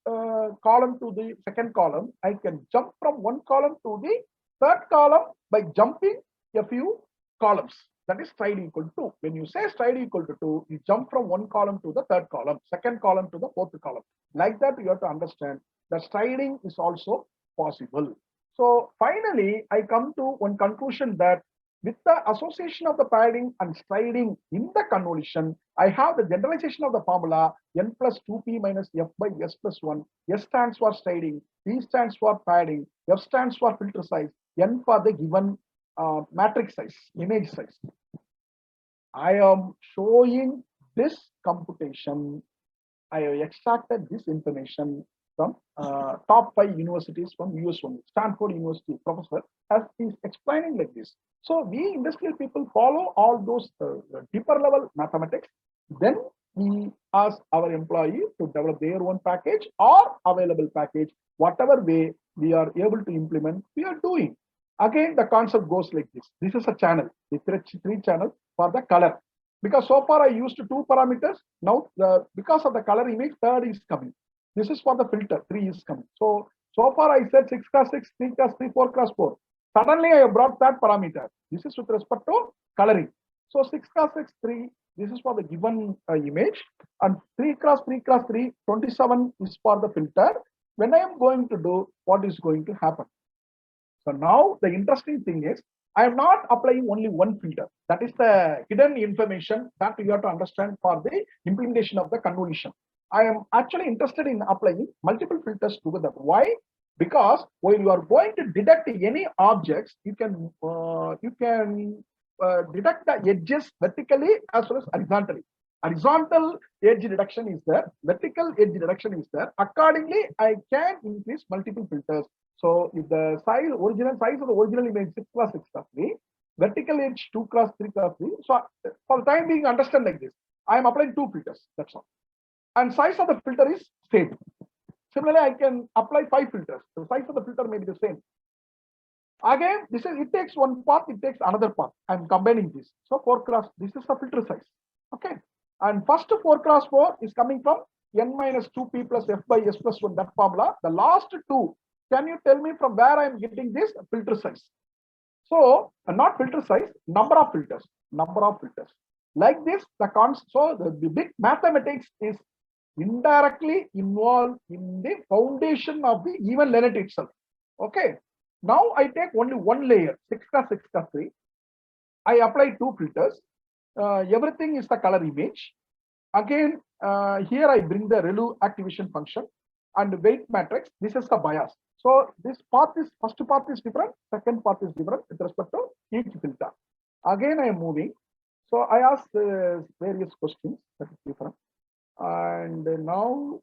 column to the second column. I can jump from one column to the third column by jumping a few columns. That is stride equal to 2. When you say stride equal to 2, you jump from one column to the third column, second column to the fourth column. Like that, you have to understand that striding is also possible. So finally, I come to one conclusion that with the association of the padding and striding in the convolution, I have the generalization of the formula n plus 2p minus f by s plus 1. S stands for striding, p stands for padding, f stands for filter size, n for the given matrix size, image size. I am showing this computation. I have extracted this information from top 5 universities from US only. Stanford University professor is explaining like this. So we industrial people follow all those deeper level mathematics. Then we ask our employee to develop their own package or available package, whatever way we are able to implement, we are doing. Again, the concept goes like this. This is a channel, the three channels for the color. Because so far I used 2 parameters. Now, because of the color image, third is coming. This is for the filter, 3 is coming. So far I said 6 cross 6, 3 cross 3, 4 cross 4. Suddenly I have brought that parameter. This is with respect to coloring. So 6 cross 6, 3, this is for the given image. And 3 cross 3 cross 3, 27 is for the filter. When I am going to do, what is going to happen? So now the interesting thing is, I am not applying only one filter. That is the hidden information that you have to understand for the implementation of the convolution. I am actually interested in applying multiple filters together. Why? Because when you are going to detect any objects, you can detect the edges vertically as well as horizontally. Horizontal edge reduction is there, vertical edge reduction is there. Accordingly, I can increase multiple filters. So if the original size of the original image 6 cross 6 cross 3, vertical edge 2 cross 3 cross 3. So for the time being, understand like this. I am applying 2 filters. That's all. And size of the filter is same. Similarly, I can apply 5 filters. The size of the filter may be the same. Again, it takes one path, it takes another path. I'm combining this. So 4 cross, this is the filter size. Okay. And first 4 cross 4 is coming from n minus 2p plus f by s plus 1, that formula. The last 2, can you tell me from where I'm getting this filter size? So not filter size, number of filters. Like this, the big mathematics is indirectly involved in the foundation of the even Linux itself. Okay. Now I take only one layer, 6 cross 6 cross 3. I apply 2 filters. Everything is the color image. Again, here I bring the ReLU activation function and weight matrix. This is the bias. So this first path is different, second path is different with respect to each filter. Again, I am moving. So I ask various questions that is different. And now,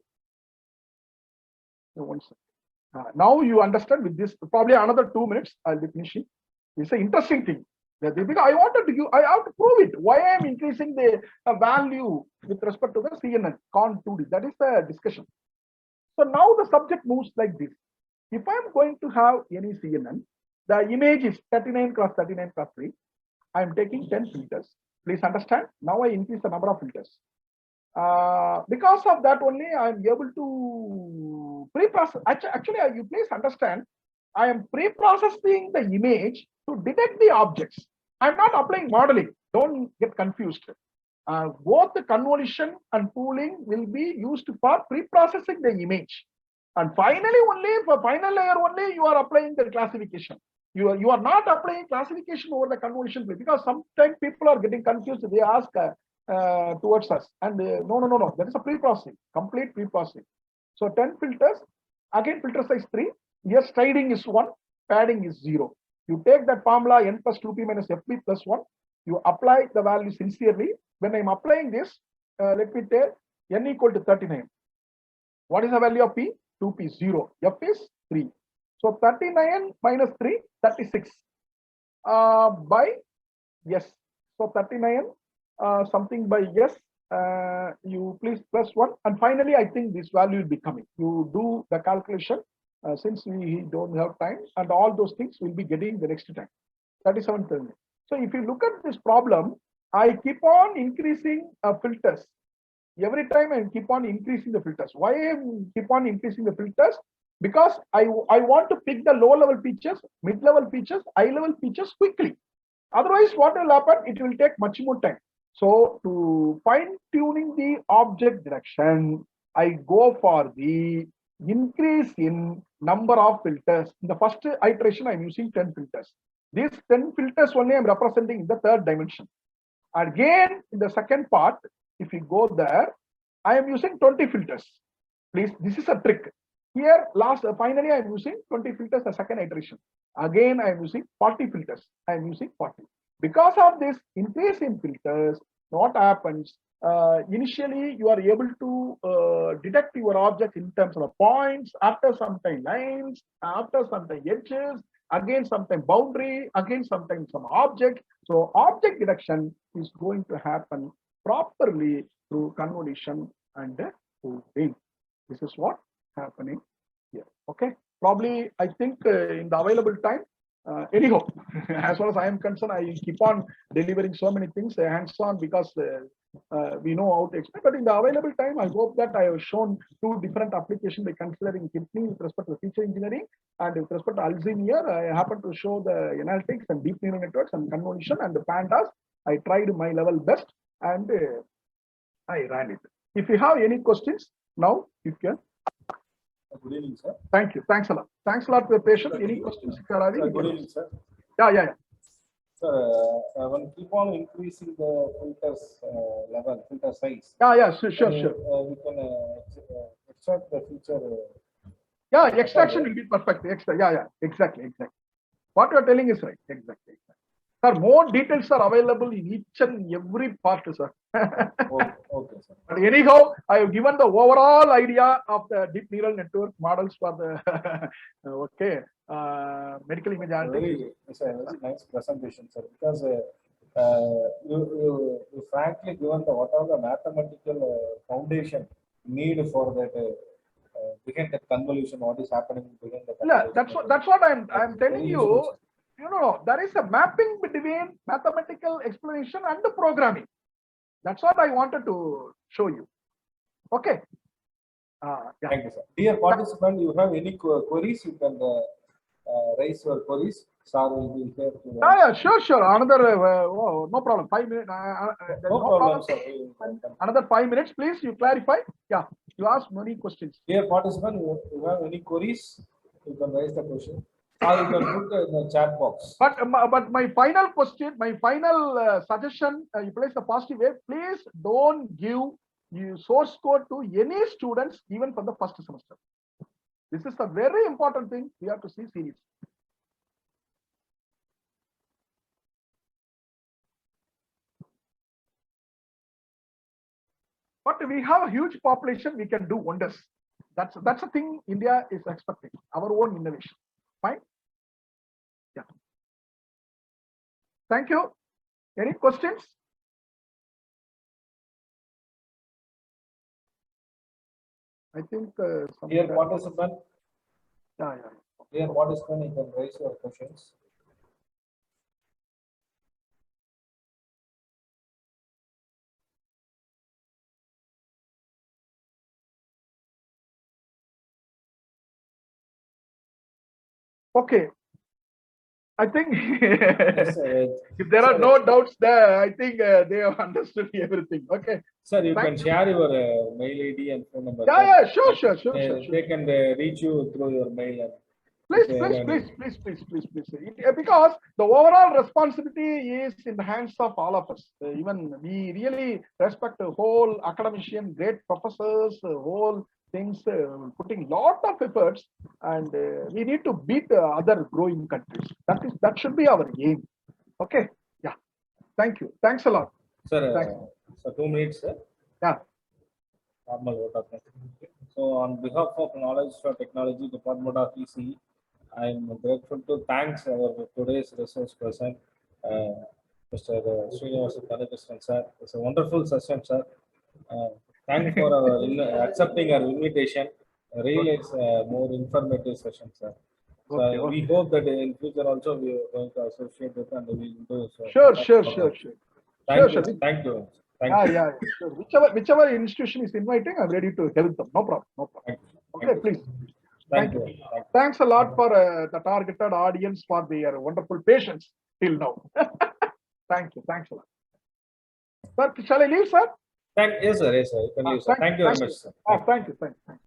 now you understand with this, probably another 2 minutes, I'll be finishing. It's an interesting thing. Because I have to prove it. Why I am increasing the value with respect to the CNN, con 2D. That is the discussion. So now the subject moves like this. If I'm going to have any CNN, the image is 39 cross 39 cross 3. I'm taking 10 filters. Please understand. Now I increase the number of filters. Because of that only, I'm able to pre-process. Actually, you please understand, I am pre-processing the image to detect the objects. I'm not applying modeling. Don't get confused. Both the convolution and pooling will be used for pre-processing the image. And finally, only for final layer only, you are applying the classification. You are not applying classification over the convolution, because sometimes people are getting confused. They ask towards us, and no. That is a pre-processing, complete pre-processing. So 10 filters. Again, filter size 3. Here, striding is 1, padding is 0. You take that formula n plus 2p minus fp plus 1. You apply the value sincerely. When I'm applying this, let me take n equal to 39. What is the value of p? 2p 0. F is 3. So 39 minus 3, 36 by yes. So 39 something by yes. You please plus 1. And finally, I think this value will be coming. You do the calculation since we don't have time, and all those things will be getting the next time. 37 30. So if you look at this problem, I keep on increasing filters. Every time I keep on increasing the filters. Why I keep on increasing the filters? Because I want to pick the low level features, mid level features, high level features quickly. Otherwise, what will happen? It will take much more time. So to fine tuning the object direction, I go for the increase in number of filters. In the first iteration, I'm using 10 filters. These 10 filters only I'm representing in the third dimension. Again, in the second part, if you go there, I am using 20 filters. Please, this is a trick. Here, finally, I am using 20 filters, the second iteration. Again, I am using 40 filters. I am using 40. Because of this increase in filters, what happens? initially you are able to detect your object in terms of points, after some time lines, after some time edges, again sometime boundary, again sometimes some object. So object detection is going to happen properly through convolution and proving. This is what happening here. Okay, probably I think in the available time. Anyhow, as far as I am concerned, I will keep on delivering so many things hands-on because we know how to explain. But in the available time, I hope that I have shown two different applications by considering kidney with respect to feature engineering and with respect to Alzheimer. I happen to show the analytics and deep neural networks and convolution and the pandas. I tried my level best and I ran it. If you have any questions, now you can. Good evening, sir. Thank you. Thanks a lot. Thanks a lot for your patience. Any questions? Good evening, sir. Yeah. Sir, when keep on increasing the filters level, filter size. Yeah. Sure. We can extract the feature. Yeah, extraction will be perfect. Yeah, exactly. What you are telling is right. Exactly. Sir, more details are available in each and every part, sir. Okay, sir. But anyhow, I have given the overall idea of the deep neural network models for the medical image analytics. It's a very nice presentation, sir. Because you frankly given the what are the mathematical foundation need for that behind that convolution. What is happening behind the convolution? Yeah, that's what I'm telling you. There is a mapping between mathematical explanation and the programming. That's what I wanted to show you. Okay. Yeah. Thank you, sir. Dear participant, you have any queries, you can raise your queries. Sir will be here to Yeah, sure. Another, no problem. 5 minutes. no problem, sir. Another 5 minutes, please. You clarify. Yeah, you ask many questions. Dear participant, you have any queries, you can raise the question. Or you can put in the chat box. But my final question, my final suggestion, you place a positive way. Please don't give source code to any students, even for the first semester. This is a very important thing we have to see seriously. But we have a huge population, we can do wonders. That's a thing India is expecting, our own innovation. Fine. Yeah. Thank you. Any questions? I think Dear participant, yeah. dear participant, you can raise your questions. Okay. I think Yes, if there are no doubts there, I think they have understood everything. Okay. sir, you Thank can share your mail ID and phone number. Yeah, sure. They can reach you through your mail. And Please. Because the overall responsibility is in the hands of all of us. Even we really respect the whole academician, great professors, whole things, putting lot of efforts, and we need to beat the other growing countries. That should be our aim. Okay. Yeah. Thank you. Thanks a lot. sir, so 2 minutes, sir. Yeah. Normal vote of So on behalf of Knowledge for Technology Department of EC, I am grateful to thanks our today's resource person, Mr. Srinivasa Thanakishan, sir. It's a wonderful session, sir. Thanks for accepting our invitation. Really, it's a more informative session, sir. So Okay. we hope that in future also we are going to associate with and we will do so. Sure. Thank you. Thank you. Yeah. Sure. Whichever institution is inviting, I'm ready to help them. No problem. Okay, please. Thank you. Thanks a lot for the targeted audience for their wonderful patience till now. Thank you. Thanks a lot. Sir, shall I leave, sir? Yes, sir. You can leave, sir. Thank you very much, sir. Thank you.